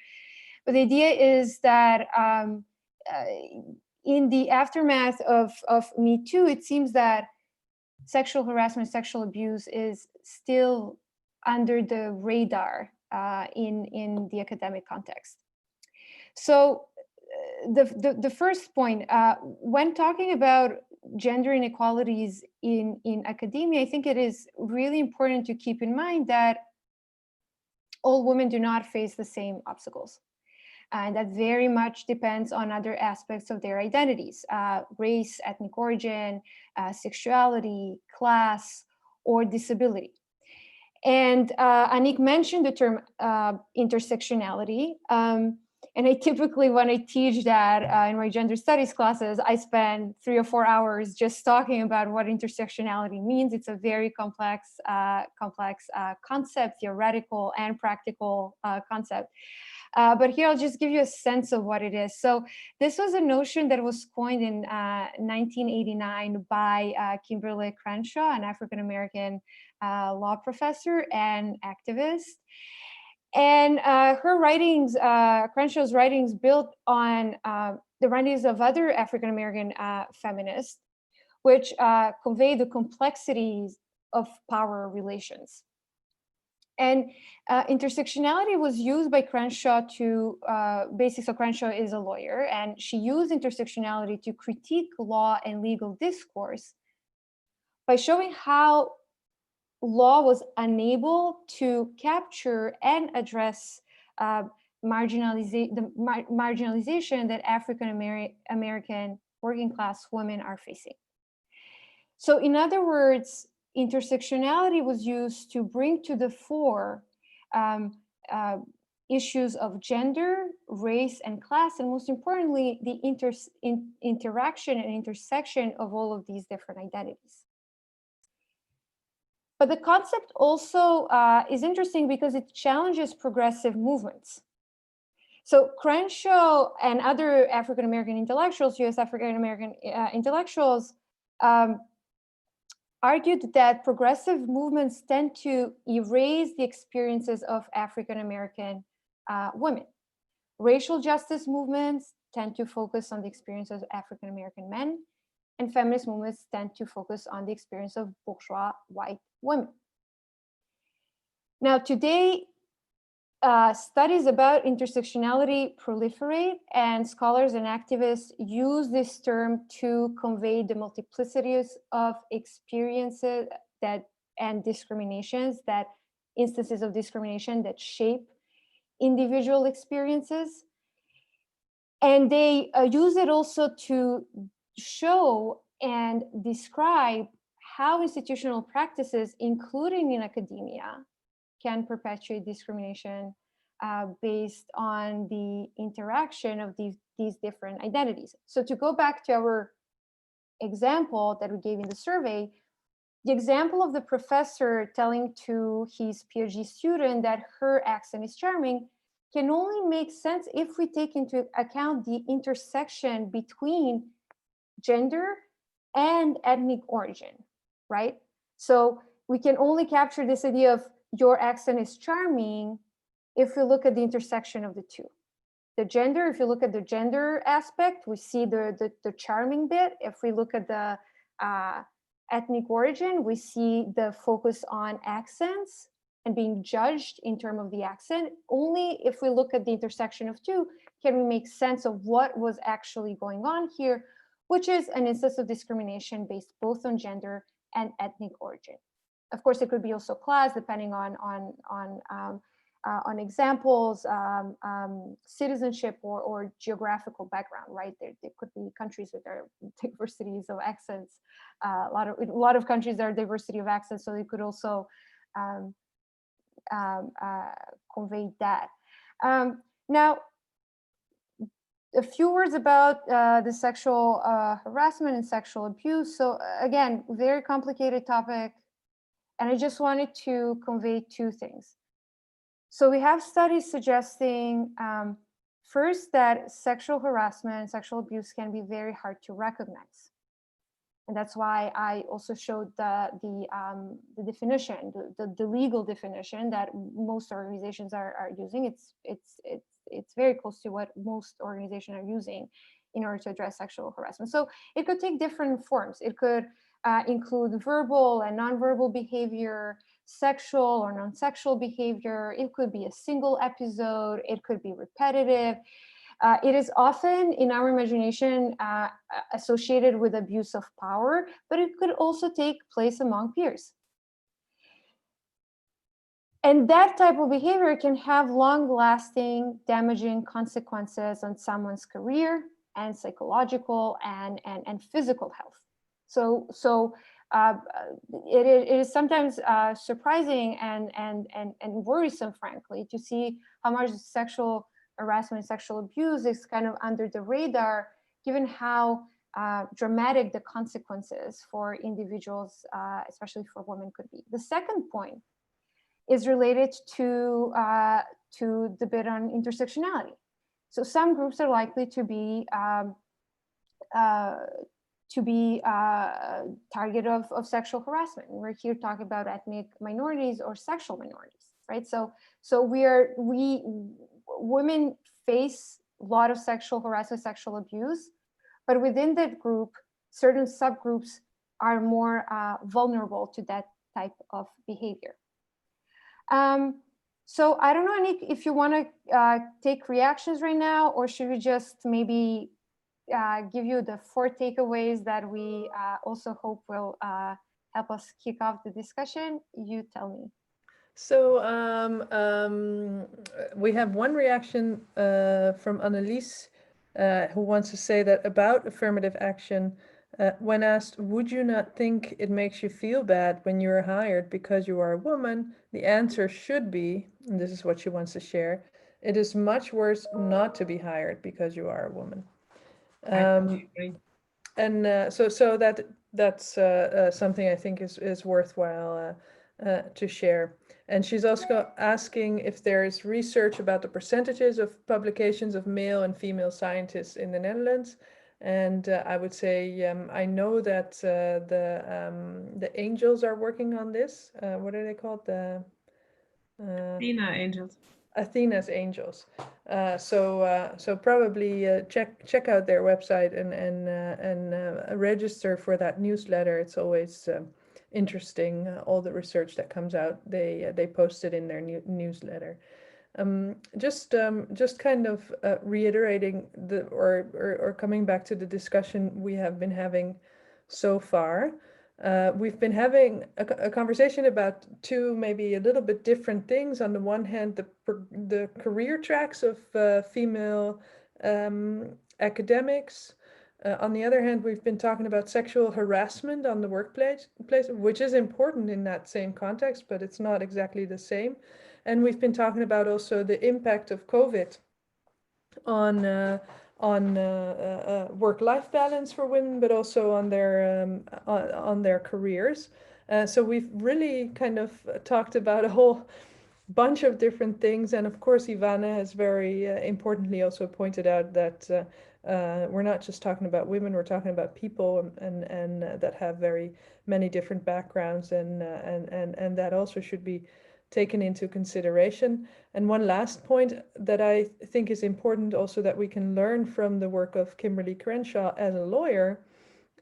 But the idea is that in the aftermath of Me Too, it seems that sexual harassment, sexual abuse is still under the radar in the academic context. So the first point, when talking about gender inequalities in academia, I think it is really important to keep in mind that all women do not face the same obstacles. And that very much depends on other aspects of their identities, race, ethnic origin, sexuality, class, or disability. And Anniek mentioned the term intersectionality. And I typically, when I teach that in my gender studies classes, I spend 3 or 4 hours just talking about what intersectionality means. It's a very complex concept, theoretical and practical concept. But here I'll just give you a sense of what it is. So this was a notion that was coined in 1989 by Kimberly Crenshaw, an African-American law professor and activist. And her writings, Crenshaw's writings, built on the writings of other African-American feminists, which convey the complexities of power relations. And intersectionality was used by Crenshaw to, basically, so Crenshaw is a lawyer, and she used intersectionality to critique law and legal discourse by showing how law was unable to capture and address the marginalization that African-American working class women are facing. So in other words, intersectionality was used to bring to the fore issues of gender, race, and class, and most importantly, the interaction and intersection of all of these different identities. But the concept also is interesting because it challenges progressive movements. So Crenshaw and other African-American intellectuals, US African-American intellectuals, argued that progressive movements tend to erase the experiences of African-American women. Racial justice movements tend to focus on the experiences of African-American men, and feminist movements tend to focus on the experience of bourgeois white women. Now, today, studies about intersectionality proliferate, and scholars and activists use this term to convey the multiplicities of experiences and discriminations, that instances of discrimination that shape individual experiences. And they use it also to show and describe how institutional practices, including in academia, can perpetuate discrimination based on the interaction of these different identities. So to go back to our example that we gave in the survey, the example of the professor telling to his PhD student that her accent is charming can only make sense if we take into account the intersection between gender and ethnic origin, right? So we can only capture this idea of your accent is charming if we look at the intersection of the two. The gender, if you look at the gender aspect, we see the charming bit. If we look at the ethnic origin, we see the focus on accents and being judged in terms of the accent. Only if we look at the intersection of two can we make sense of what was actually going on here, which is an instance of discrimination based both on gender and ethnic origin. Of course, it could be also class, depending on examples, citizenship or geographical background, right? There could be countries with their diversities of accents. A lot of countries there are diversity of accents, so they could also convey that. Now, a few words about the sexual harassment and sexual abuse. So again, very complicated topic. And I just wanted to convey two things. So we have studies suggesting, first, that sexual harassment and sexual abuse can be very hard to recognize. And that's why I also showed the definition, the legal definition that most organizations are using. It's very close to what most organizations are using in order to address sexual harassment. So it could take different forms. It could include verbal and nonverbal behavior, sexual or non-sexual behavior. It could be a single episode. It could be repetitive. It is often, in our imagination, associated with abuse of power, but it could also take place among peers. And that type of behavior can have long-lasting, damaging consequences on someone's career and psychological and physical health. So it is sometimes surprising and worrisome, frankly, to see how much sexual harassment and sexual abuse is kind of under the radar, given how dramatic the consequences for individuals, especially for women, could be. The second point is related to the bit on intersectionality. So some groups are likely to be target of sexual harassment. We're here talking about ethnic minorities or sexual minorities, right? So women face a lot of sexual harassment, sexual abuse, but within that group, certain subgroups are more vulnerable to that type of behavior. So I don't know, Anniek, if you want to take reactions right now, or should we just maybe give you the 4 takeaways that we also hope will help us kick off the discussion? You tell me.
So we have one reaction from Annelies, who wants to say that about affirmative action, when asked, would you not think it makes you feel bad when you're hired because you are a woman? The answer should be, and this is what she wants to share, it is much worse not to be hired because you are a woman. And so that's something I think is worthwhile to share. And she's also asking if there is research about the percentages of publications of male and female scientists in the Netherlands. And I would say I know that the Angels are working on this. What are they called? The
Athena Angels.
Athena's Angels. So probably check out their website and register for that newsletter. It's always interesting. All the research that comes out, they post it in their newsletter. Just kind of reiterating or coming back to the discussion we have been having so far. We've been having a conversation about 2 maybe a little bit different things. On the one hand, the career tracks of female academics. On the other hand, we've been talking about sexual harassment on the workplace, which is important in that same context, but it's not exactly the same. And we've been talking about also the impact of COVID on work-life balance for women, but also on their careers. So we've really kind of talked about a whole bunch of different things. And of course, Ivana has very importantly also pointed out that we're not just talking about women, we're talking about people and that have very many different backgrounds, and that also should be taken into consideration. And one last point that I think is important also that we can learn from the work of Kimberly Crenshaw as a lawyer,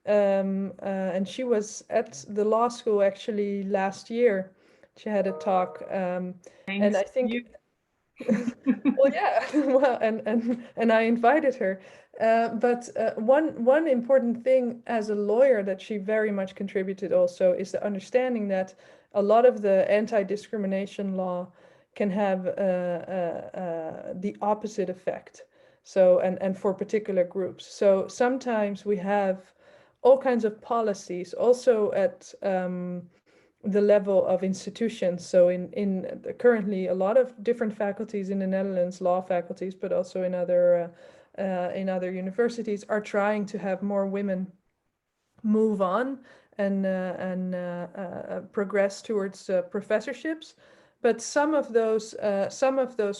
and she was at the law school actually last year. She had a talk, and I think well, yeah, well, and I invited her. But one important thing as a lawyer that she very much contributed also is the understanding that a lot of the anti-discrimination law can have the opposite effect. So, and for particular groups. So sometimes we have all kinds of policies also at the level of institutions. So in currently a lot of different faculties in the Netherlands, law faculties, but also in other universities, are trying to have more women move on and progress towards professorships. But some of those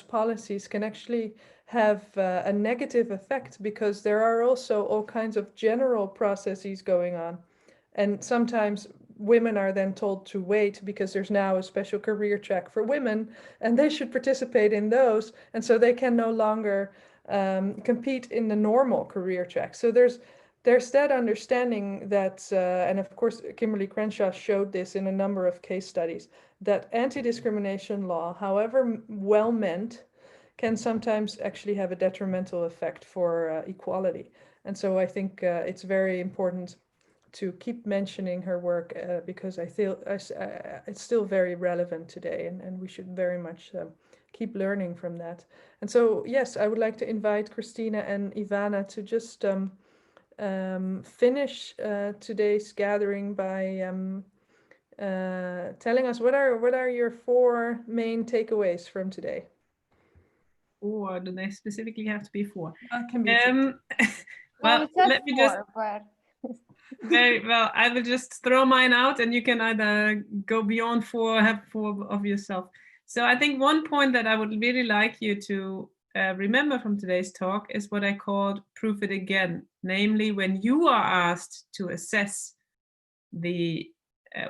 policies can actually have a negative effect, because there are also all kinds of general processes going on, and sometimes women are then told to wait because there's now a special career track for women and they should participate in those, and so they can no longer compete in the normal career track. So there's that understanding that, and of course Kimberly Crenshaw showed this in a number of case studies, that anti-discrimination law, however well meant, can sometimes actually have a detrimental effect for equality. And so I think it's very important to keep mentioning her work because I feel it's still very relevant today, and we should very much keep learning from that. And so, yes, I would like to invite Christina and Ivana to just finish today's gathering by telling us what are your 4 main takeaways from today.
Or do they specifically have to be 4?
Can be
Well, let me just. Very well. I will just throw mine out, and you can either go beyond 4, have 4 of yourself. So I think one point that I would really like you to remember from today's talk is what I called proof it again. Namely, when you are asked to assess the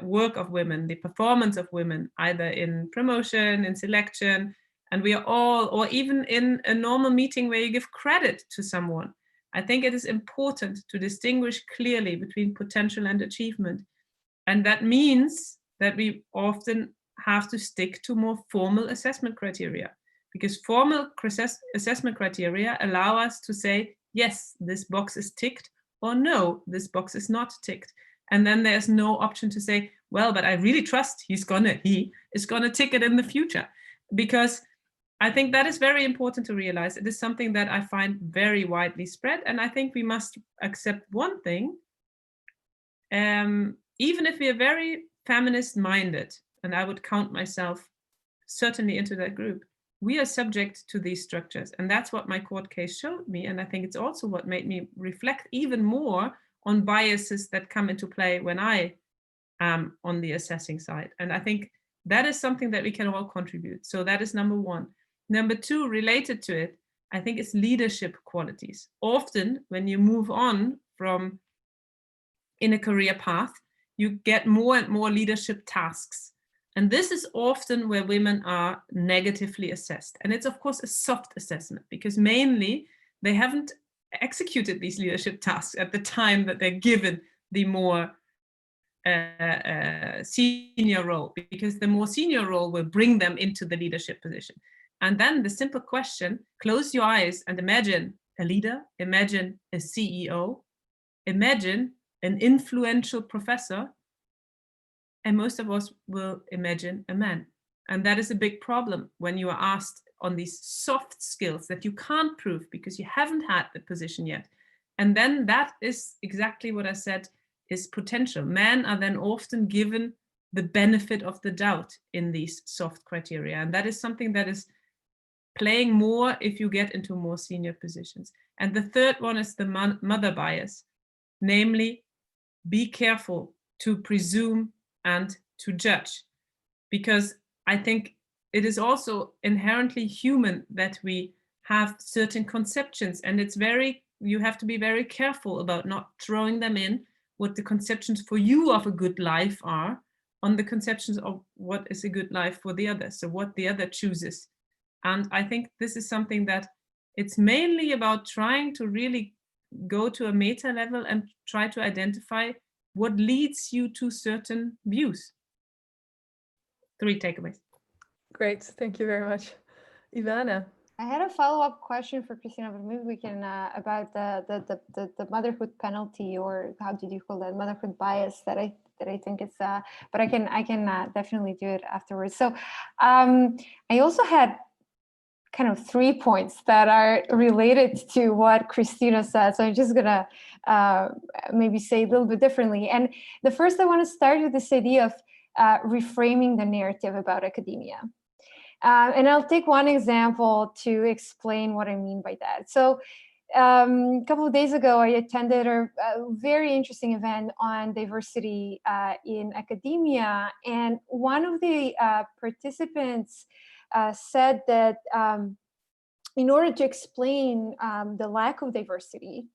work of women, the performance of women, either in promotion, in selection, and we are all, or even in a normal meeting where you give credit to someone, I think it is important to distinguish clearly between potential and achievement. And that means that we often have to stick to more formal assessment criteria, because formal assessment criteria allow us to say, yes, this box is ticked, or no, this box is not ticked. And then there's no option to say, well, but I really trust he is gonna tick it in the future. Because I think that is very important to realize. It is something that I find very widely spread. And I think we must accept one thing. Even if we are very feminist minded, and I would count myself certainly into that group, we are subject to these structures. And that's what my court case showed me. And I think it's also what made me reflect even more on biases that come into play when I am on the assessing side. And I think that is something that we can all contribute. So that is number one. Number two, related to it, I think it's leadership qualities. Often when you move on from in a career path, you get more and more leadership tasks. And this is often where women are negatively assessed. And it's of course a soft assessment, because mainly they haven't executed these leadership tasks at the time that they're given the more senior role, because the more senior role will bring them into the leadership position. And then the simple question, close your eyes and imagine a leader, imagine a CEO, imagine an influential professor, and most of us will imagine a man. And that is a big problem when you are asked on these soft skills that you can't prove because you haven't had the position yet. And then that is exactly what I said is potential. Men are then often given the benefit of the doubt in these soft criteria. And that is something that is playing more if you get into more senior positions. And the third one is the mother bias, namely, be careful to presume and to judge, because I think it is also inherently human that we have certain conceptions, and you have to be very careful about not throwing them in what the conceptions for you of a good life are on the conceptions of what is a good life for the other, so what the other chooses. And I think this is something that it's mainly about trying to really go to a meta level and try to identify what leads you to certain views. 3 takeaways.
Great, thank you very much. Ivana.
I had a follow-up question for Christina, but maybe we can about the motherhood penalty, or how did you call that, motherhood bias, that I think it's but I can definitely do it afterwards. So I also had kind of 3 points that are related to what Christina said. So I'm just gonna maybe say a little bit differently. And the first, I want to start with this idea of reframing the narrative about academia. And I'll take one example to explain what I mean by that. So a couple of days ago, I attended a very interesting event on diversity in academia. And one of the participants said that in order to explain the lack of diversity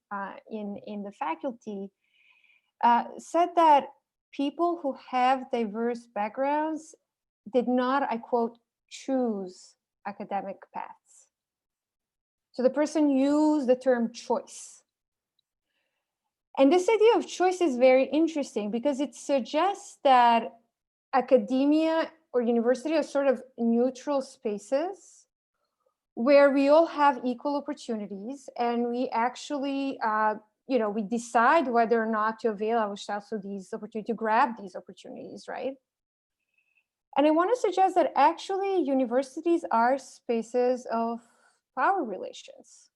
in the faculty, said that people who have diverse backgrounds did not, I quote, choose academic paths. So the person used the term choice. And this idea of choice is very interesting because it suggests that academia or university are sort of neutral spaces where we all have equal opportunities, and we actually, we decide whether or not to avail ourselves of these opportunities, to grab these opportunities, right? And I want to suggest that actually universities are spaces of power relations,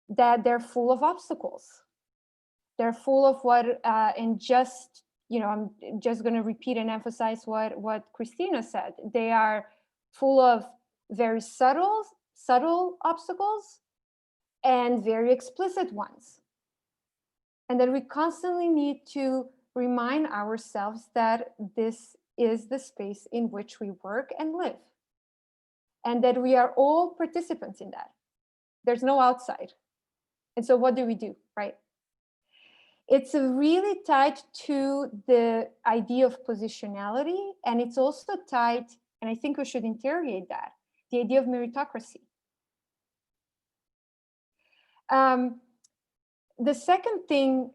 that they're full of obstacles. They're full of what, and just, I'm just going to repeat and emphasize what Christina said. They are full of very subtle obstacles and very explicit ones. And that we constantly need to remind ourselves that this is the space in which we work and live. And that we are all participants in that. There's no outside. And so what do we do, right? It's really tied to the idea of positionality, and it's also tied, and I think we should interrogate that, the idea of meritocracy. The second thing,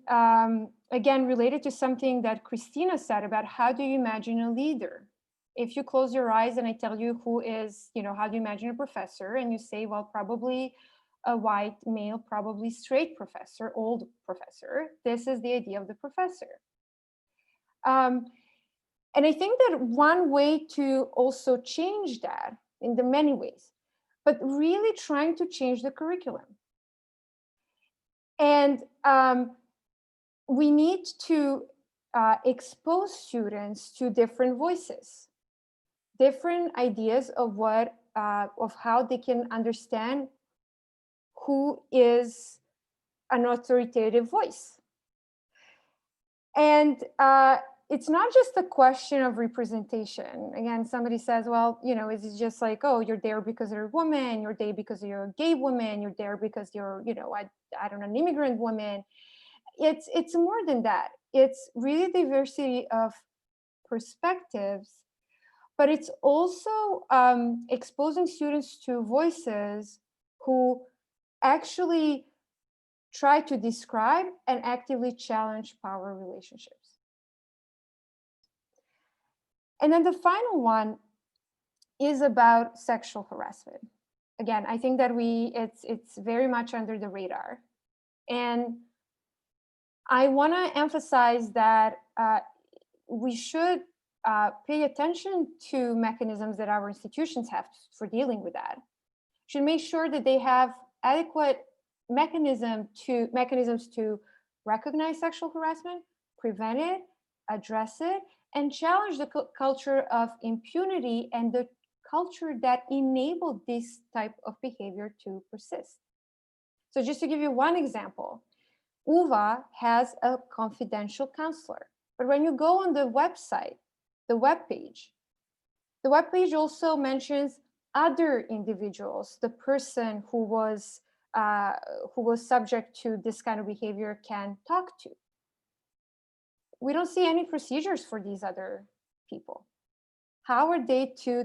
again, related to something that Christina said about how do you imagine a leader? If you close your eyes and I tell you who is, how do you imagine a professor? And you say, well, probably a white male, probably straight professor, old professor. This is the idea of the professor. And I think that one way to also change that, in the many ways, but really trying to change the curriculum. And we need to expose students to different voices, different ideas of of how they can understand who is an authoritative voice. And it's not just a question of representation. Again, somebody says, well, is it just like, oh, you're there because you're a woman, you're there because you're a gay woman, you're there because you're, I don't know, an immigrant woman. It's more than that. It's really diversity of perspectives, but it's also exposing students to voices who actually try to describe and actively challenge power relationships. And then the final one is about sexual harassment. Again, I think that it's very much under the radar. And I want to emphasize that we should pay attention to mechanisms that our institutions have for dealing with that. Should make sure that they have adequate mechanisms to recognize sexual harassment, prevent it, address it, and challenge the culture of impunity and the culture that enabled this type of behavior to persist. So just to give you one example, UVA has a confidential counselor, but when you go on the website, the webpage also mentions other individuals, the person who was subject to this kind of behavior can talk to. We don't see any procedures for these other people. How are they to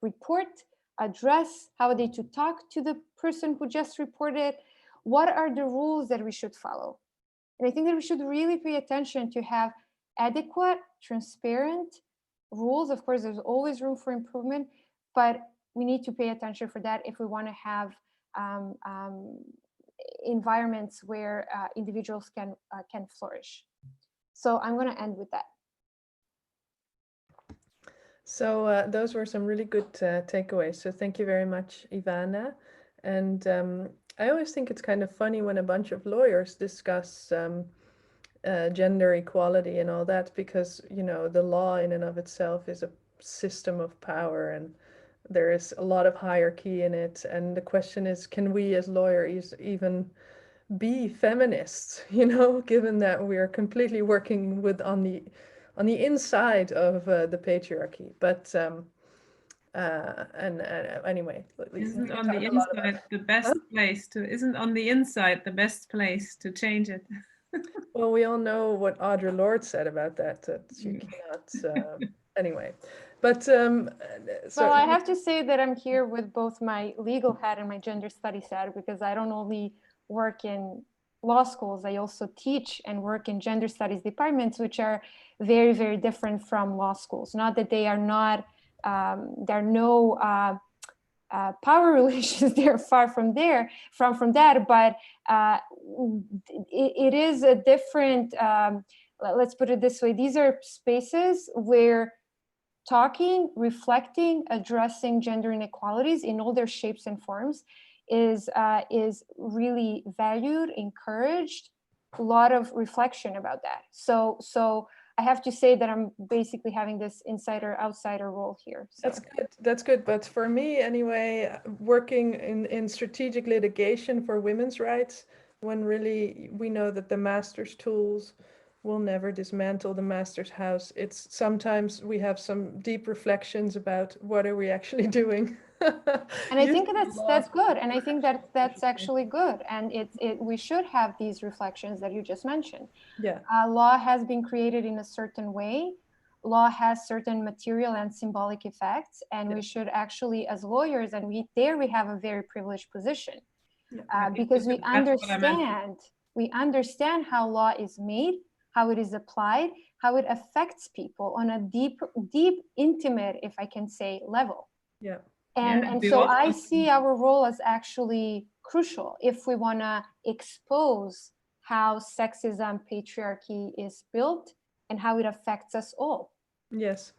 report, address, how are they to talk to the person who just reported? What are the rules that we should follow? And I think that we should really pay attention to have adequate, transparent rules. Of course, there's always room for improvement, but we need to pay attention for that if we want to have environments where individuals can flourish. So I'm going to end with that.
So those were some really good takeaways. So thank you very much, Ivana. And I always think it's kind of funny when a bunch of lawyers discuss gender equality and all that, because, the law in and of itself is a system of power and there is a lot of hierarchy in it. And the question is, can we as lawyers even be feminists, given that we are completely working on the inside of the patriarchy? But anyway,
isn't on the inside the best place to? Isn't on the inside the best place to change it?
Well, we all know what Audre Lorde said about that she cannot. Anyway, but
well, I have to say that I'm here with both my legal hat and my gender studies hat, because I don't only work in law schools, I also teach and work in gender studies departments, which are very, very different from law schools. Not that they are not, there are no power relations, they're far from there, from that, but it is a different, let's put it this way, these are spaces where talking, reflecting, addressing gender inequalities in all their shapes and forms is really valued, encouraged, a lot of reflection about that. So I have to say that I'm basically having this insider-outsider role here. So.
That's good. But for me, anyway, working in strategic litigation for women's rights, when really we know that the master's tools will never dismantle the master's house. It's sometimes we have some deep reflections about what are we actually doing.
And I think that's good, and I think that's actually good, and we should have these reflections that you just mentioned.
Yeah.
Law has been created in a certain way. Law has certain material and symbolic effects, and we should actually, as lawyers, and we have a very privileged position, because we understand how law is made, how it is applied, how it affects people on a deep, intimate, if I can say, level.
Yeah.
And so I see our role as actually crucial if we want to expose how sexism, patriarchy is built and how it affects us all.
Yes,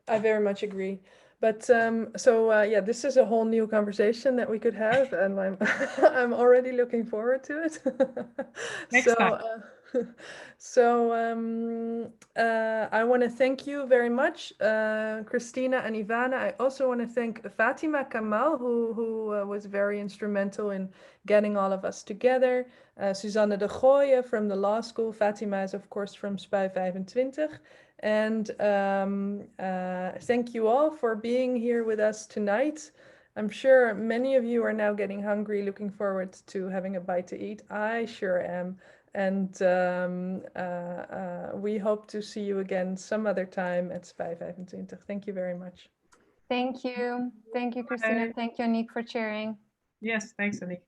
I very much agree. But yeah, this is a whole new conversation that we could have, and I'm I'm already looking forward to it.
Next time.
I want to thank you very much, Christina and Ivana. I also want to thank Fatima Kamal, who was very instrumental in getting all of us together. Suzanne de Gooije from the law school. Fatima is, of course, from Spui 25. And thank you all for being here with us tonight. I'm sure many of you are now getting hungry, looking forward to having a bite to eat. I sure am. And we hope to see you again some other time at Spui 25. Thank you very much.
Thank you. Thank you, Christina. Thank you, Anniek, for sharing.
Yes, thanks, Anniek.